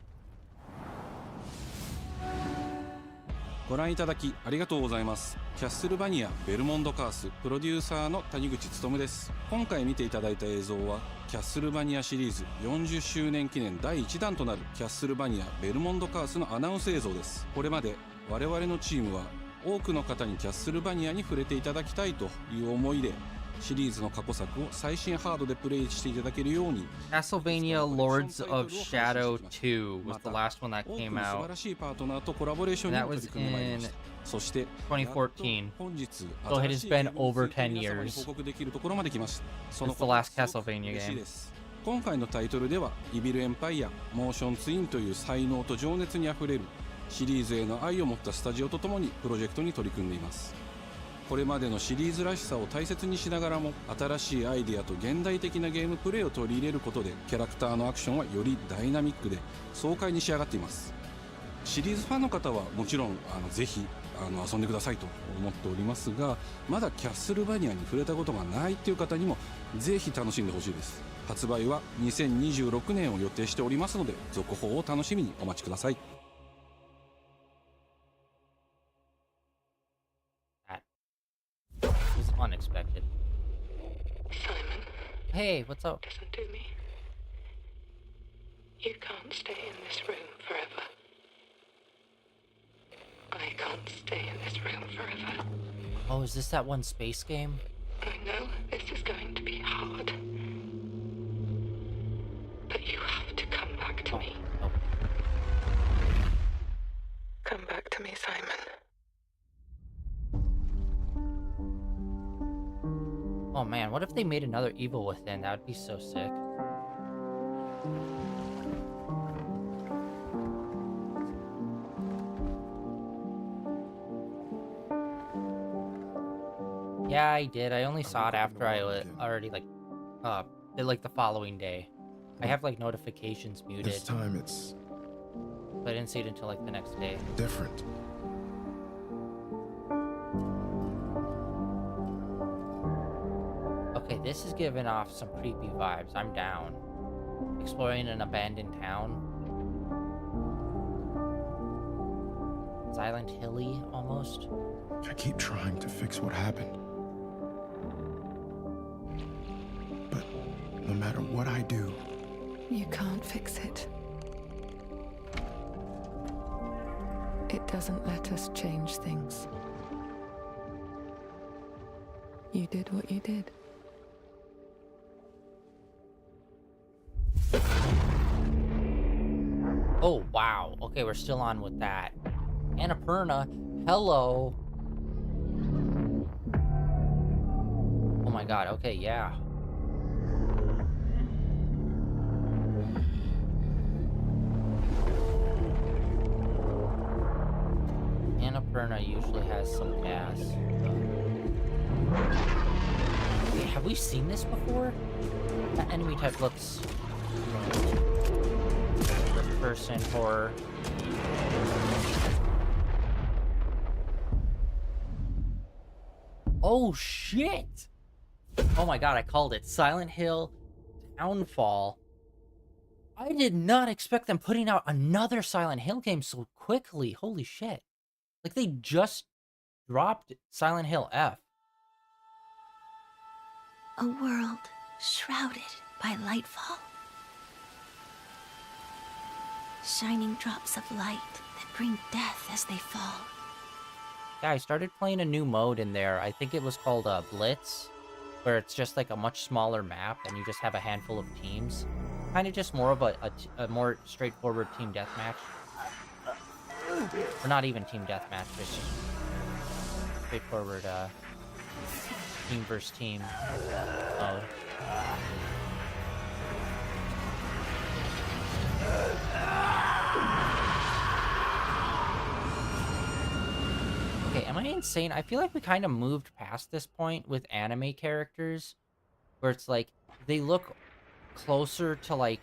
ご覧いただきありがとうございます。キャッスルバニアベルモンドカースプロデューサーの谷口勉です。今回見ていただいた映像はキャッスルバニアシリーズ40周年記念第1弾となるキャッスルバニアベルモンドカースのアナウンス映像です。これまで我々のチームは多くの方にキャッスルバニアに触れていただきたいという思いでシリーズの過去作を最新ハードでプレイしていただけるように Castlevania Lords of Shadow 2 was the last one that came 素晴 out. らしいパートナーとコラボレーションに That 取 was り組んでまいりま in した。そして 2014. 本日 So it has been over 10 皆様に years. 報告できるところまで来ました。その It's the last Castlevania 嬉しい game. です。今回のタイトルではイビルエンパイアモーションツインという才能と情熱にあふれるシリーズへの愛を持ったスタジオとともにプロジェクトに取り組んでいます。これまでのシリーズらしさを大切にしながらも新しいアイデアと現代的なゲームプレイを取り入れることでキャラクターのアクションはよりダイナミックで爽快に仕上がっています。シリーズファンの方はもちろんぜひ遊んでくださいと思っておりますが、まだキャッスルバニアに触れたことがないという方にもぜひ楽しんでほしいです。発売は2026年を予定しておりますので続報を楽しみにお待ちください。It was unexpected. Simon. Hey, what's up? Listen to me. You can't stay in this room forever. I can't stay in this room forever. Oh, is this that one space game? I know this is going to be hard. Come back to me, Simon. Oh man, what if they made another Evil Within? That would be so sick. Yeah, I did. I only saw it after I already did like the following day. I have like notifications muted. This time it's But I didn't see it until like the next day. different. Okay, this is giving off some creepy vibes. I'm down. Exploring an abandoned town. Silent Hilly, almost. I keep trying to fix what happened. But no matter what I do, You can't fix it. It doesn't let us change things. You did what you did. Oh, wow. Okay, we're still on with that. Annapurna, hello. Oh my god, okay, yeah. Annapurna usually has some gas. Wait, have we seen this before? That enemy type looks... First-person horror. Oh, shit! Oh my god, I called it. Silent Hill Downfall. I did not expect them putting out another Silent Hill game so quickly. Holy shit. Like, they just dropped Silent Hill F. A world shrouded by lightfall. Shining drops of light that bring death as they fall. Yeah, I started playing a new mode in there. I think it was called Blitz, where it's just like a much smaller map and you just have a handful of teams. Kind of just more of a more straightforward team deathmatch. Or not even team deathmatch, just straightforward team versus team mode. Okay, am I insane? I feel like we kind of moved past this point with anime characters, where it's like, they look closer to like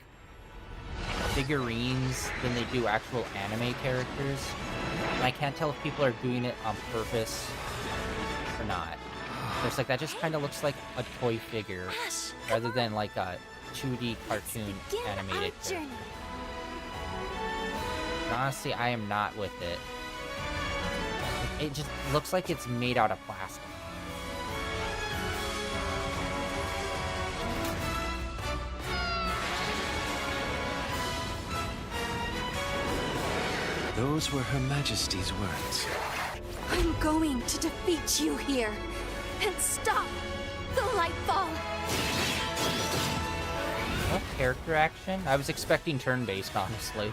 figurines than they do actual anime characters. And I can't tell if people are doing it on purpose or not. It's like, that just kind of looks like a toy figure rather than like a 2D cartoon animated character. And honestly, I am not with it. It just looks like it's made out of plastic. Those were Her Majesty's words. I'm going to defeat you here and stop the Lightfall. No character action? I was expecting turn-based, honestly.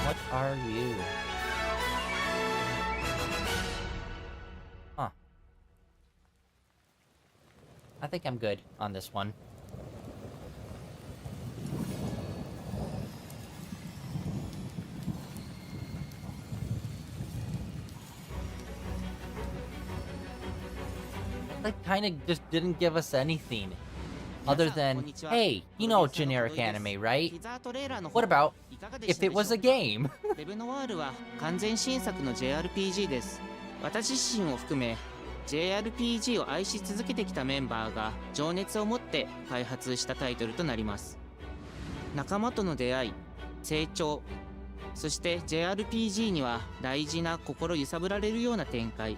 What are you? Huh. I think I'm good on this one. Like, kind of just didn't give us anything. Other than, hey, you know generic anime, right? What about if it was a game? レブノワールは完全新作の JRPG です。私自身を含め JRPG を愛し続けてきたメンバーが情熱を持って開発したタイトルとなります。仲間との出会い、成長、そして JRPG には大事な心揺さぶられるような展開、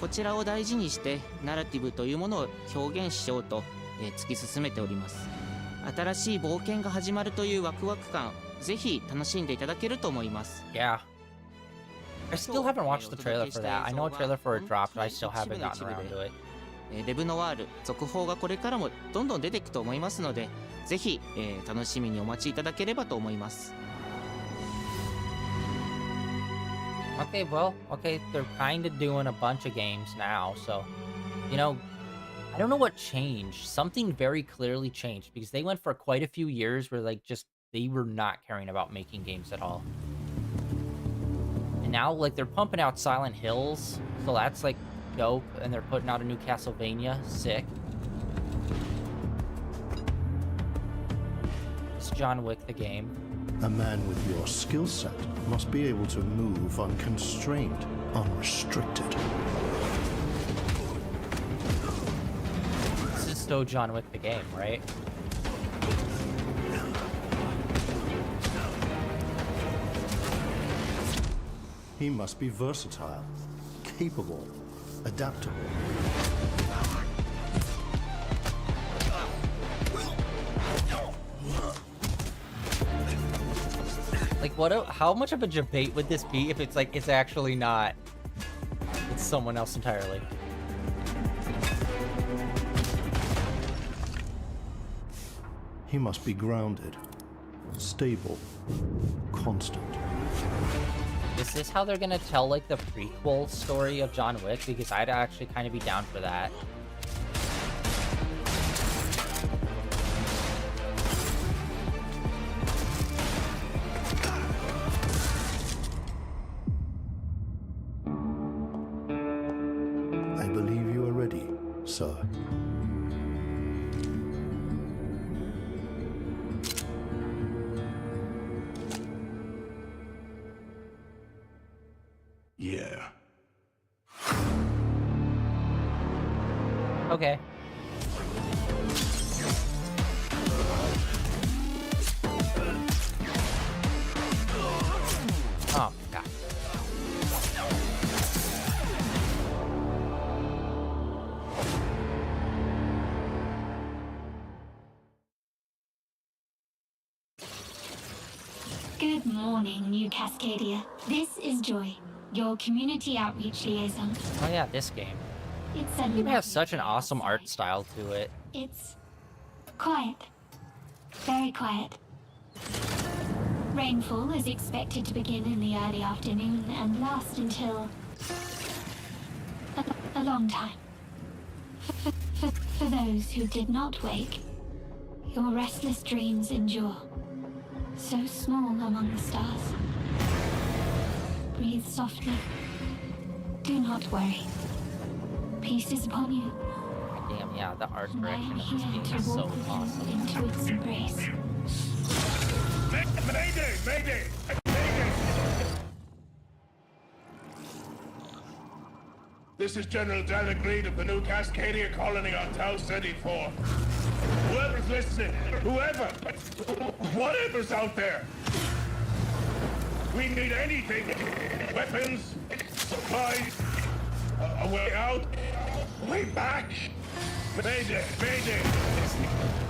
こちらを大事にしてナラティブというものを表現しようと突き進めております。新しい冒険が始まるというワクワク感、ぜひ楽しんでいただけると思います。Yeah. I still haven't watched the trailer for that. I know a trailer for it dropped, but I still haven't gotten around to it. レブノワール続報がこれからもどんどん出ていくと思いますので、ぜひ、楽しみにお待ちいただければと思います。Okay, well, okay, they're kind of doing a bunch of games now, so, you know, I don't know what changed. Something very clearly changed, because they went for quite a few years where, like, just, they were not caring about making games at all. And now, like, they're pumping out Silent Hills, so that's, like, dope, and they're putting out a new Castlevania. Sick. It's John Wick, the game. A man with your skill set must be able to move unconstrained, unrestricted. This is still John Wick, the game, right? He must be versatile, capable, adaptable. Like, how much of a debate would this be if it's like, it's actually not, it's someone else entirely? He must be grounded, stable, constant. Is this how they're gonna tell, like, the prequel story of John Wick? Because I'd actually kind of be down for that. I believe you are ready, sir. Yeah. Okay. Oh, God. Good morning, New Cascadia. This is Joy, your community outreach liaison. Oh yeah, this game. It's This game has such an awesome art style to it. It's quiet. Very quiet. Rainfall is expected to begin in the early afternoon and last until a long time. For those who did not wake, your restless dreams endure. So small among the stars. Breathe softly. Do not worry. Peace is upon you. Damn, yeah, the art And I am direction of this here game to is so walk with awesome. you into its embrace. Mayday! Mayday! Mayday! This is General David Reed of the new Cascadia colony on Tau City 4. Whoever's listening, whatever's out there, we need anything. Weapons, supplies, a way out, a way back. Mayday, mayday.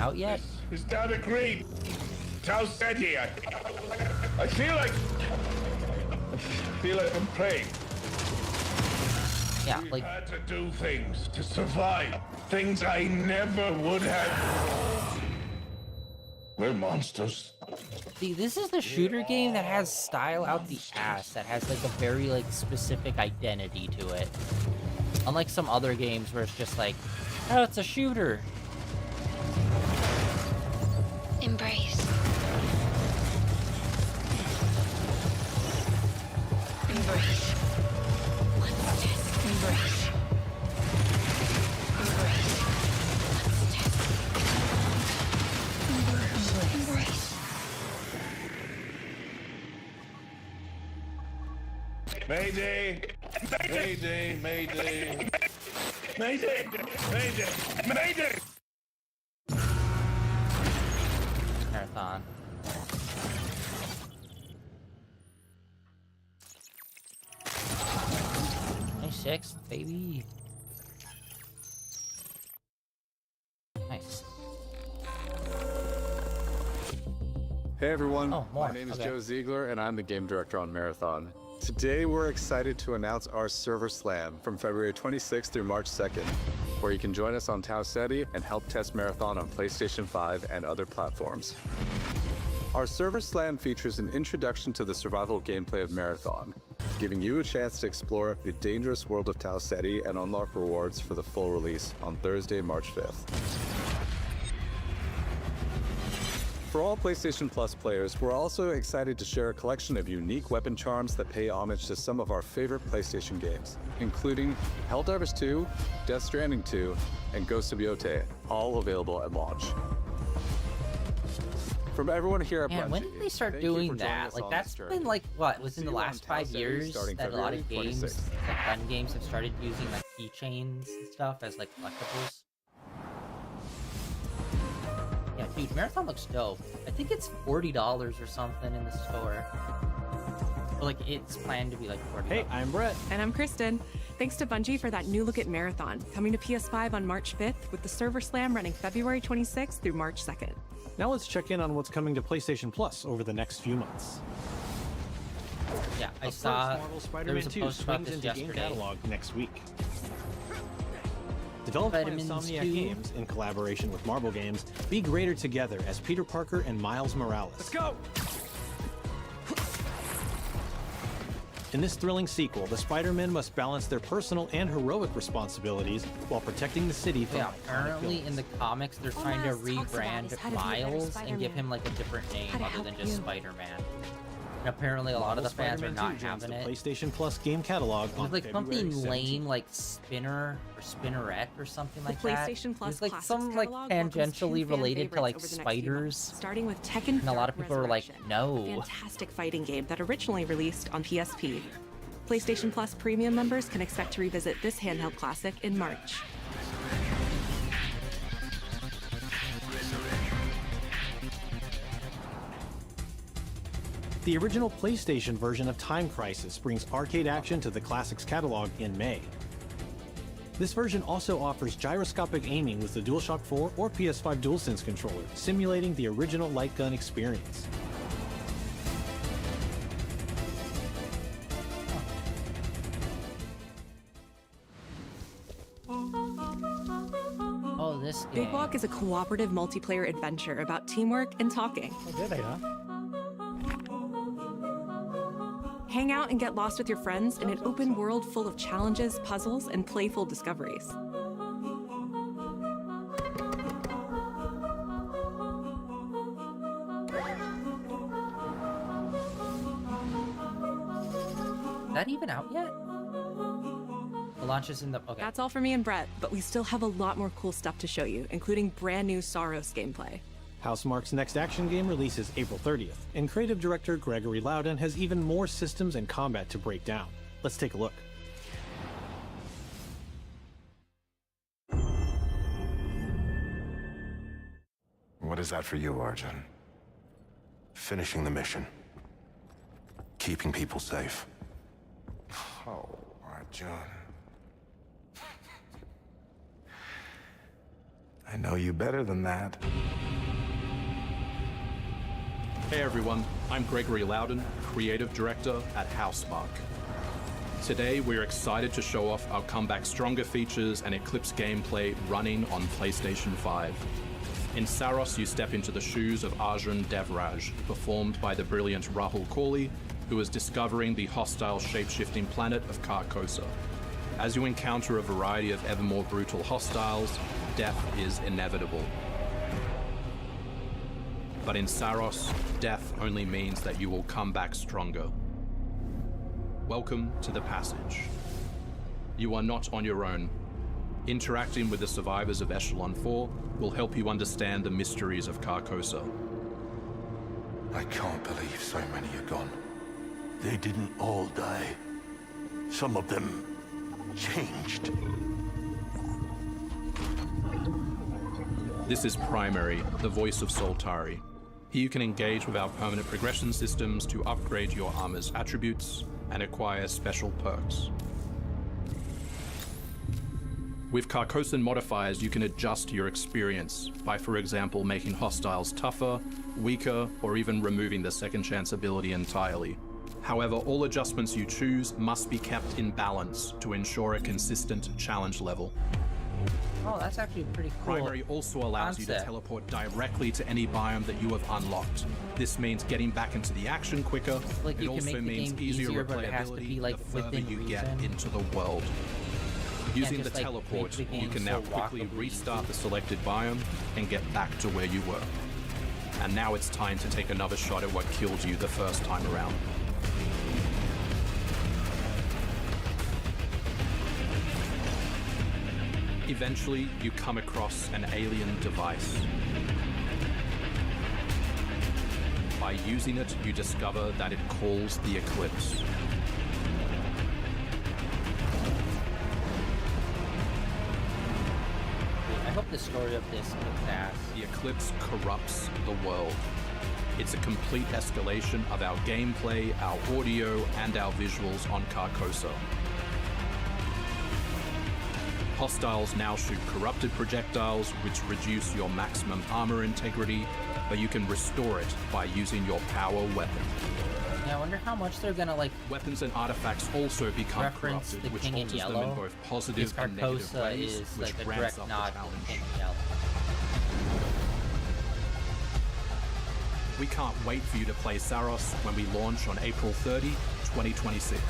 Out yet? It's David Reed. Tau City. I feel like I'm praying. Yeah, We've like, had to do things to survive. Things I never would have. We're monsters. see, this is the shooter game that has style out the ass, that has, like, a very, like, specific identity to it. Unlike some other games where it's just like, oh, it's a shooter. Embrace. Embrace. One step. Embrace. Embrace. One step. Embrace. Mayday! Mayday! Mayday! Mayday! Mayday! Mayday! Marathon. Six, baby. Nice. Hey everyone, Oh, more. my name is Okay. Joe Ziegler and I'm the game director on Marathon. Today we're excited to announce our Server Slam from February 26th through March 2nd, where you can join us on Tau Ceti and help test Marathon on PlayStation 5 and other platforms. Our Server Slam features an introduction to the survival gameplay of Marathon, giving you a chance to explore the dangerous world of Tau Ceti and unlock rewards for the full release on Thursday, March 5th. For all PlayStation Plus players, we're also excited to share a collection of unique weapon charms that pay homage to some of our favorite PlayStation games, including Helldivers 2, Death Stranding 2, and Ghost of Yotei, all available at launch. From everyone here at Man, when did they start doing that? Like, that's been like, what, within the last 5 years that a lot of games, like gun games, have started using like keychains and stuff as like collectibles. Yeah, dude, Marathon looks dope. I think it's $40 or something in the store. Or like, it's planned to be like $40. Hey, I'm Brett. And I'm Kristen. Thanks to Bungie for that new look at Marathon, coming to PS5 on March 5th, with the Server Slam running February 26th through March 2nd. Now let's check in on what's coming to PlayStation Plus over the next few months. Yeah, I saw Marvel there was Spider-Man a 2 post about swings this into game yesterday. catalog next week. Developed by Vitamins Insomniac 2. Games in collaboration with Marvel Games, be greater together as Peter Parker and Miles Morales. Let's go! In this thrilling sequel, the Spider-Men must balance their personal and heroic responsibilities while protecting the city from Yeah, iconic apparently villains. in the comics they're trying to rebrand Miles and give him like a different name other than just Spider-Man. And apparently a lot of the fans are not having it. PlayStation Plus game catalog It on was like February something 17th. lame, like Spinner or Spinnerette or something like that. PlayStation It Plus was like Classics some like catalog welcomes two tangentially fan related to favorites like over the next few spiders. months, starting with Tekken And a lot of Dark people were like, Resurrection, no. a fantastic fighting game that originally released on PSP. PlayStation Plus Premium members can expect to revisit this handheld classic in March. The original PlayStation version of Time Crisis brings arcade action to the classics catalog in May. This version also offers gyroscopic aiming with the DualShock 4 or PS5 DualSense controller, simulating the original light gun experience. Oh, this game. Big Walk is a cooperative multiplayer adventure about teamwork and talking. Hang out and get lost with your friends in an open world full of challenges, puzzles, and playful discoveries. Is that even out yet? The launch is in the okay. That's all for me and Brett, but we still have a lot more cool stuff to show you, including brand new Saros gameplay. Housemarque's next action game releases April 30th, and creative director Gregory Loudon has even more systems and combat to break down. Let's take a look. What is that for you, Arjun? Finishing the mission. Keeping people safe. Oh, Arjun. I know you better than that. Hey everyone, I'm Gregory Loudon, Creative Director at Housemarque. Today we're excited to show off our Comeback Stronger features and Eclipse gameplay running on PlayStation 5. In Saros, you step into the shoes of Arjun Devraj, performed by the brilliant Rahul Kohli, who is discovering the hostile shape-shifting planet of Carcosa. As you encounter a variety of ever more brutal hostiles, death is inevitable. But in Saros, death only means that you will come back stronger. Welcome to the Passage. You are not on your own. Interacting with the survivors of Echelon 4 will help you understand the mysteries of Carcosa. I can't believe so many are gone. They didn't all die. Some of them changed. This is Primary, the voice of Soltari. Here you can engage with our permanent progression systems to upgrade your armor's attributes and acquire special perks. With Carcosan modifiers, you can adjust your experience by, for example, making hostiles tougher, weaker, or even removing the second chance ability entirely. However, all adjustments you choose must be kept in balance to ensure a consistent challenge level. Oh, that's actually pretty cool. Primary also allows you to teleport directly to any biome that you have unlocked. This means getting back into the action quicker. Like, it you can also make the means game easier easier, but it has to be, replayability like, the further within you reason. get into the world. You Using can't the just, like, teleport, make the you game can now so quickly walkable restart the selected biome and get back to where you were. And now it's time to take another shot at what killed you the first time around. Eventually, you come across an alien device. By using it, you discover that it calls the Eclipse. I hope the story of this kicks ass. The Eclipse corrupts the world. It's a complete escalation of our gameplay, our audio, and our visuals on Carcosa. Hostiles now shoot corrupted projectiles, which reduce your maximum armor integrity, but you can restore it by using your power weapon. Yeah, I wonder how much they're gonna like. Weapons and artifacts also become reference corrupted, the which King in alters them Yellow. in both positive Because and negative Carcosa ways, is which like a ramps direct up nod the to challenge. King in Yellow. We can't wait for you to play Saros when we launch on April 30, 2026.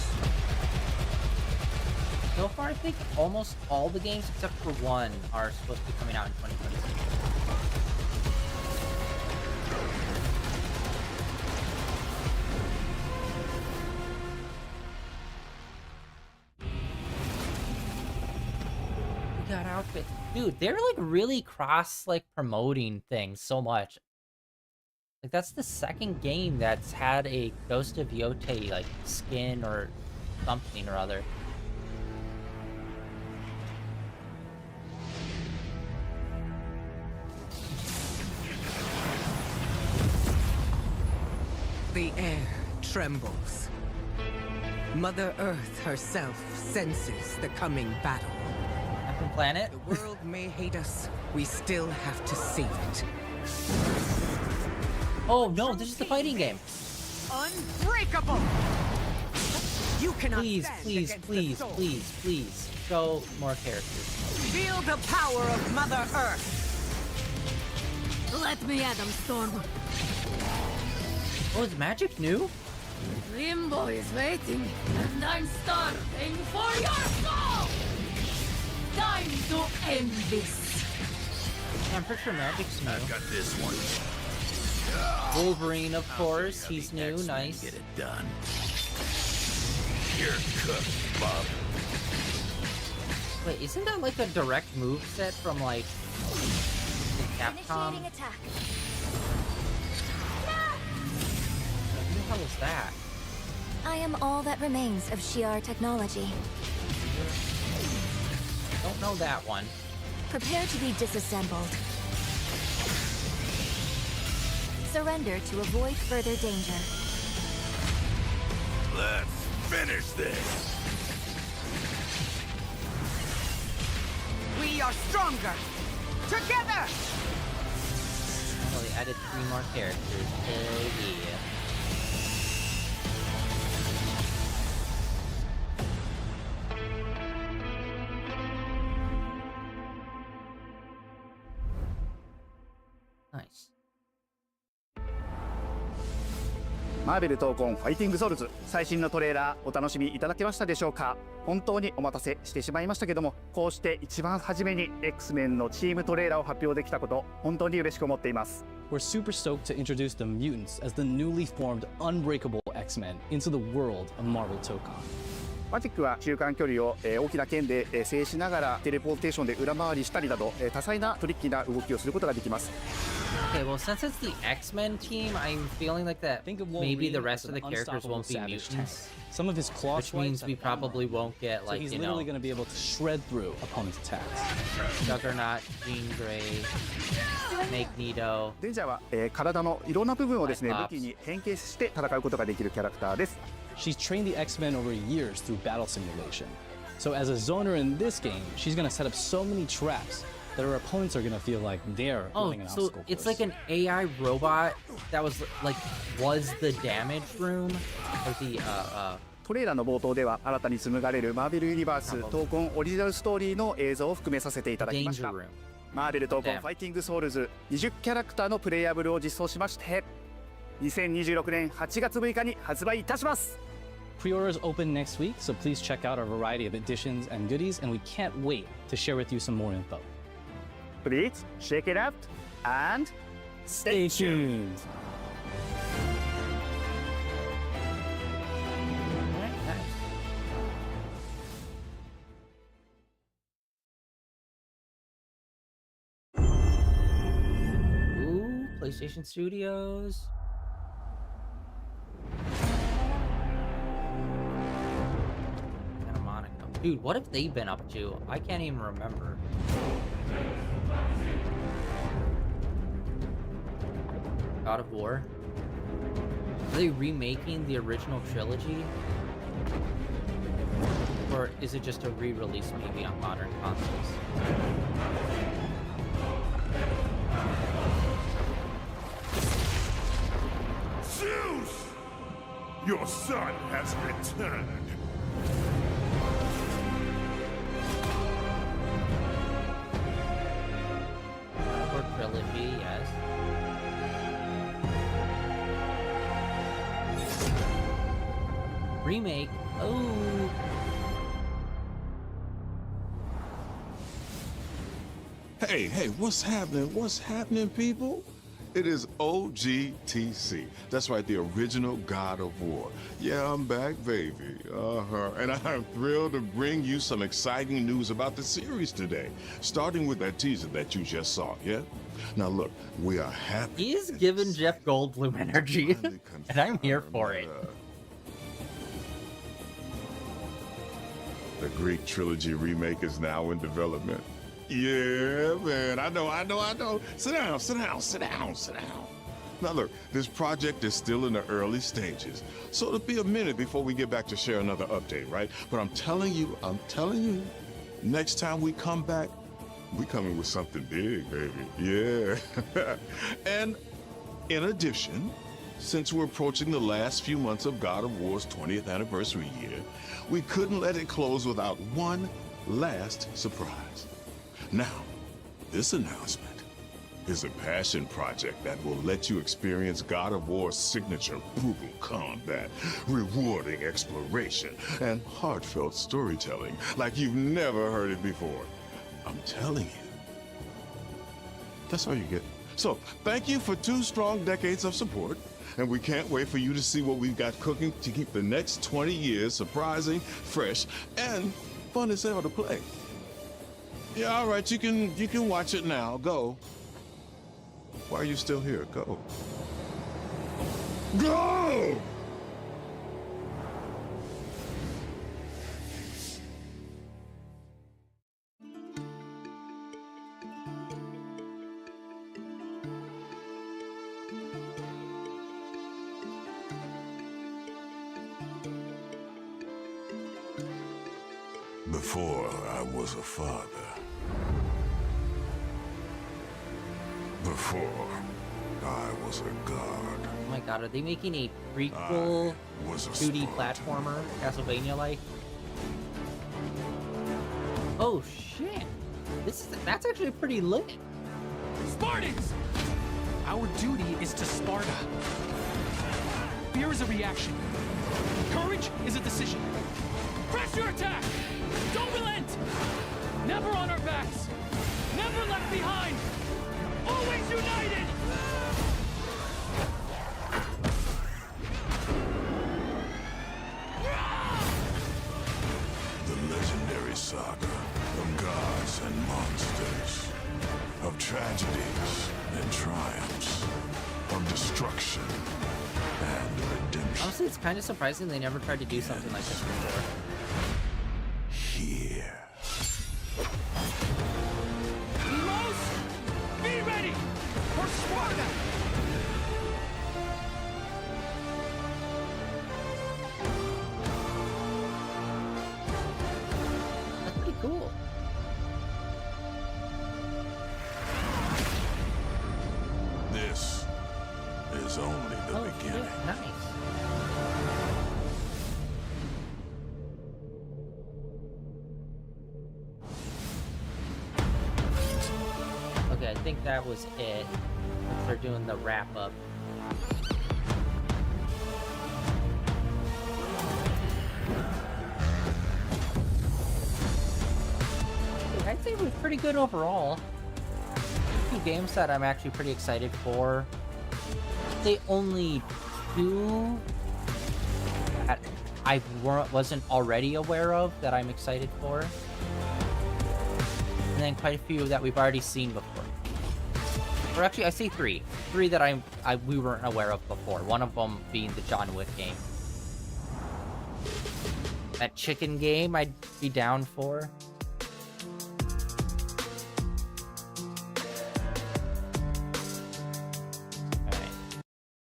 So far, I think almost all the games except for one are supposed to be coming out in 2026. We got outfits. Dude, they're like really cross like promoting things so much. Like that's the second game that's had a Ghost of Yote like skin or something or other. The air trembles. Mother Earth herself senses the coming battle. Captain Planet? The world may hate us. We still have to save it. Oh no, this is the fighting game. Unbreakable! You cannot Please, stand please, against please, the soul. please, please. Show more characters. Feel the power of Mother Earth. Let me at them, Storm. Oh, is magic new? Limbo is waiting, and I'm starving for your soul! Time to end this! Yeah, I'm pretty sure magic's new. I've got this one. Wolverine, of course, he's new, nice. Get it done. You're cooked, Bob. Wait, isn't that like a direct move set from like the Capcom? Initiating attack. Who the hell is that? I am all that remains of Shi'ar technology. Don't know that one. Prepare to be disassembled. Surrender to avoid further danger. Let's finish this. We are stronger together. Oh, they added 3 more characters. Hell yeah. Nice. マーベル闘魂ファイティングソウルズ最新のトレーラーお楽しみいただけましたでしょうか。本当にお待たせしてしまいましたけども、こうして一番初めに X-Men のチームトレーラーを発表できたこと本当に嬉しく思っています。 We're super stoked to introduce the mutants as the newly formed unbreakable X-Men into the world of Marvel Tokon. マジックは中間距離を大きな剣で制しながらテレポーテーションで裏回りしたりなど多彩なトリッキーな動きをすることができます。 Okay, well, since it's the X-Men team, I'm feeling like that maybe the rest of the characters won't be mutants. Some of his claw which means we probably won't get, like, so he's you know, literally going to be able to shred through opponents' attacks. Juggernaut, Jean Grey, Magneto. デンジャーは体のいろんな部分をですね武器に変形して戦うことができるキャラクターです。 She's trained the X-Men over years through battle simulation. So as a zoner in this game, she's going to set up so many traps that our opponents are gonna feel like they're building an obstacle it's course. like an AI robot that was the damage room or the トレーラーの冒頭では新たに紡がれるマーベルユニバース闘魂オリジナルストーリーの映像を含めさせていただきました。マーベル闘魂ファイティングソウルズ20キャラクターのプレイヤブルを実装しまして2026年8月6日に発売いたします。 Pre-orders open next week, so please check out our variety of editions and goodies, and we can't wait to share with you some more info. Please check it out and stay tuned. Ooh, PlayStation Studios. Santa Monica. Dude, what have they been up to? I can't even remember. God of War. Are they remaking the original trilogy? Or is it just a re-release maybe on modern consoles? Zeus! Your son has returned. Or trilogy, yes. Remake. Oh. Hey, what's happening? What's happening, people? It is OGTC. That's right, the original God of War. Yeah, I'm back, baby. And I'm thrilled to bring you some exciting news about the series today, starting with that teaser that you just saw, yeah? Now look, we are happy. He's given Jeff Goldblum energy, and I'm here for it. The Greek trilogy remake is now in development. Yeah, man, I know. Sit down. Now look, this project is still in the early stages, so it'll be a minute before we get back to share another update, right? But I'm telling you, next time we come back, we coming with something big, baby. Yeah. And in addition, since we're approaching the last few months of God of War's 20th anniversary year, we couldn't let it close without one last surprise. Now, this announcement is a passion project that will let you experience God of War's signature brutal combat, rewarding exploration, and heartfelt storytelling like you've never heard it before. I'm telling you. That's all you get. So, thank you for 2 strong decades of support, and we can't wait for you to see what we've got cooking to keep the next 20 years surprising, fresh, and fun as hell to play. Yeah, all right, you can watch it now. Go. Why are you still here? Go. Go! Before I was a father. Before I was a god. Oh my god, are they making a prequel 2D platformer, Castlevania-like? Oh shit! That's actually pretty lit. Spartans! Our duty is to Sparta. Fear is a reaction. Courage is a decision. Press your attack! Don't relent! Never on our backs! Never left behind! Always united! The legendary saga of gods and monsters, of tragedies and triumphs, of destruction and redemption. Honestly, it's kind of surprising they never tried to do something like this before. Here. Heroes, be ready for Sparta! That's pretty cool. think that was it. We're doing the wrap up. I'd say it was pretty good overall. Two games that I'm actually pretty excited for. They only two that I wasn't already aware of that I'm excited for. And then quite a few that we've already seen before. Or actually, I say three. Three that we weren't aware of before. One of them being the John Wick game. That chicken game I'd be down for.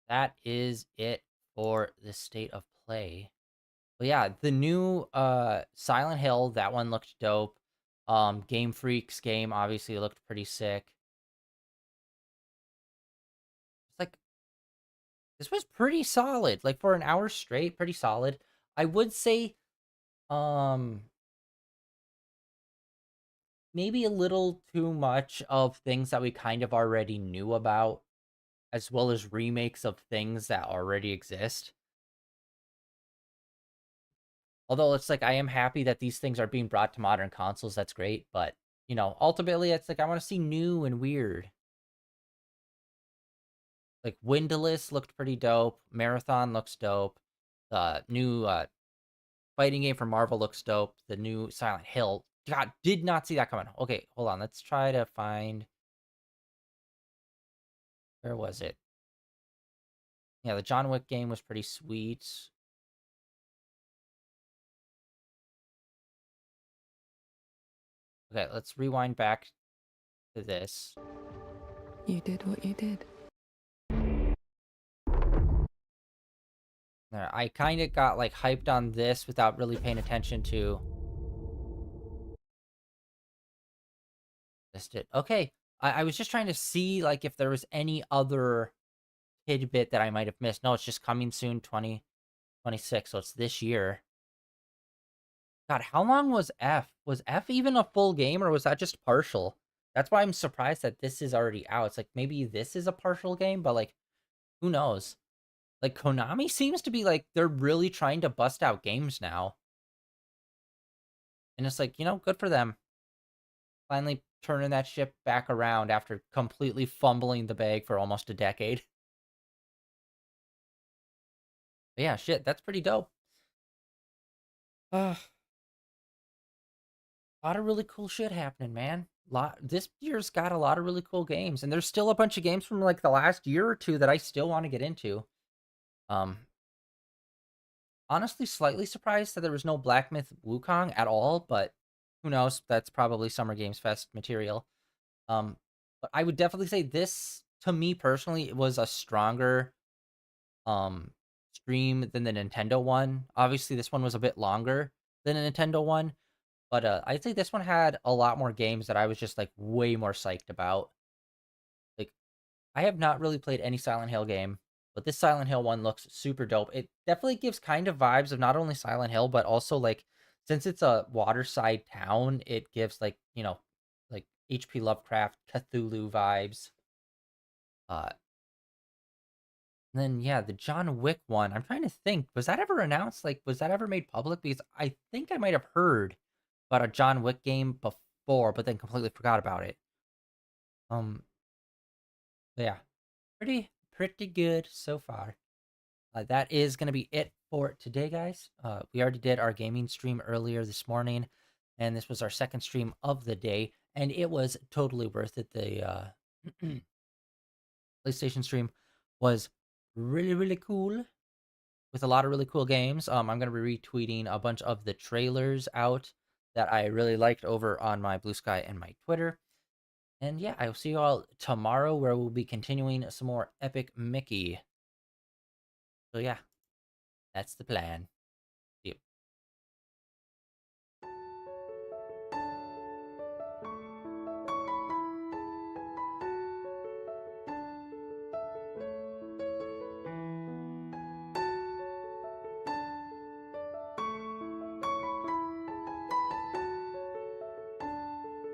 That is it for the state of play. But yeah, the new Silent Hill, that one looked dope. Game Freak's game obviously looked pretty sick. It's like, this was pretty solid. Like, for an hour straight, pretty solid. I would say maybe a little too much of things that we kind of already knew about, as well as remakes of things that already exist. Although it's like, I am happy that these things are being brought to modern consoles. That's great. But, you know, ultimately, it's like, I want to see new and weird. Like, Windless looked pretty dope. Marathon looks dope. The new fighting game from Marvel looks dope. The new Silent Hill. God, did not see that coming. Okay, hold on. Let's try to find... Where was it? Yeah, the John Wick game was pretty sweet. Okay, let's rewind back to this. You did what you did. There, I kind of got, like, hyped on this without really paying attention to... Missed it. Okay, I was just trying to see, like, if there was any other tidbit that I might have missed. No, it's just coming soon, 2026, so it's this year. God, how long was F? Was F even a full game, or was that just partial? That's why I'm surprised that this is already out. It's like, maybe this is a partial game, but, like, who knows? Like, Konami seems to be, like, they're really trying to bust out games now. And it's like, you know, good for them. Finally turning that ship back around after completely fumbling the bag for almost a decade. But yeah, shit, that's pretty dope. A lot of really cool shit happening, man. This year's got a lot of really cool games, and there's still a bunch of games from, like, the last year or two that I still want to get into. Honestly, slightly surprised that there was no Black Myth Wukong at all, but who knows? That's probably Summer Games Fest material. But I would definitely say this, to me personally, was a stronger stream than the Nintendo one. Obviously, this one was a bit longer than a Nintendo one, but I'd say this one had a lot more games that I was just, like, way more psyched about. Like, I have not really played any Silent Hill game, but this Silent Hill one looks super dope. It definitely gives kind of vibes of not only Silent Hill, but also, like, since it's a waterside town, it gives, like, you know, like, H.P. Lovecraft, Cthulhu vibes. And then, yeah, the John Wick one, I'm trying to think, was that ever announced? Like, was that ever made public? Because I think I might have heard about a John Wick game before, but then completely forgot about it. Yeah, pretty good so far. That is going to be it for today, guys. We already did our gaming stream earlier this morning, and this was our second stream of the day, and it was totally worth it. The PlayStation stream was really cool with a lot of really cool games. I'm going to be retweeting a bunch of the trailers out that I really liked over on my Blue Sky and my Twitter. And yeah, I will see you all tomorrow, where we'll be continuing some more Epic Mickey. So yeah, that's the plan.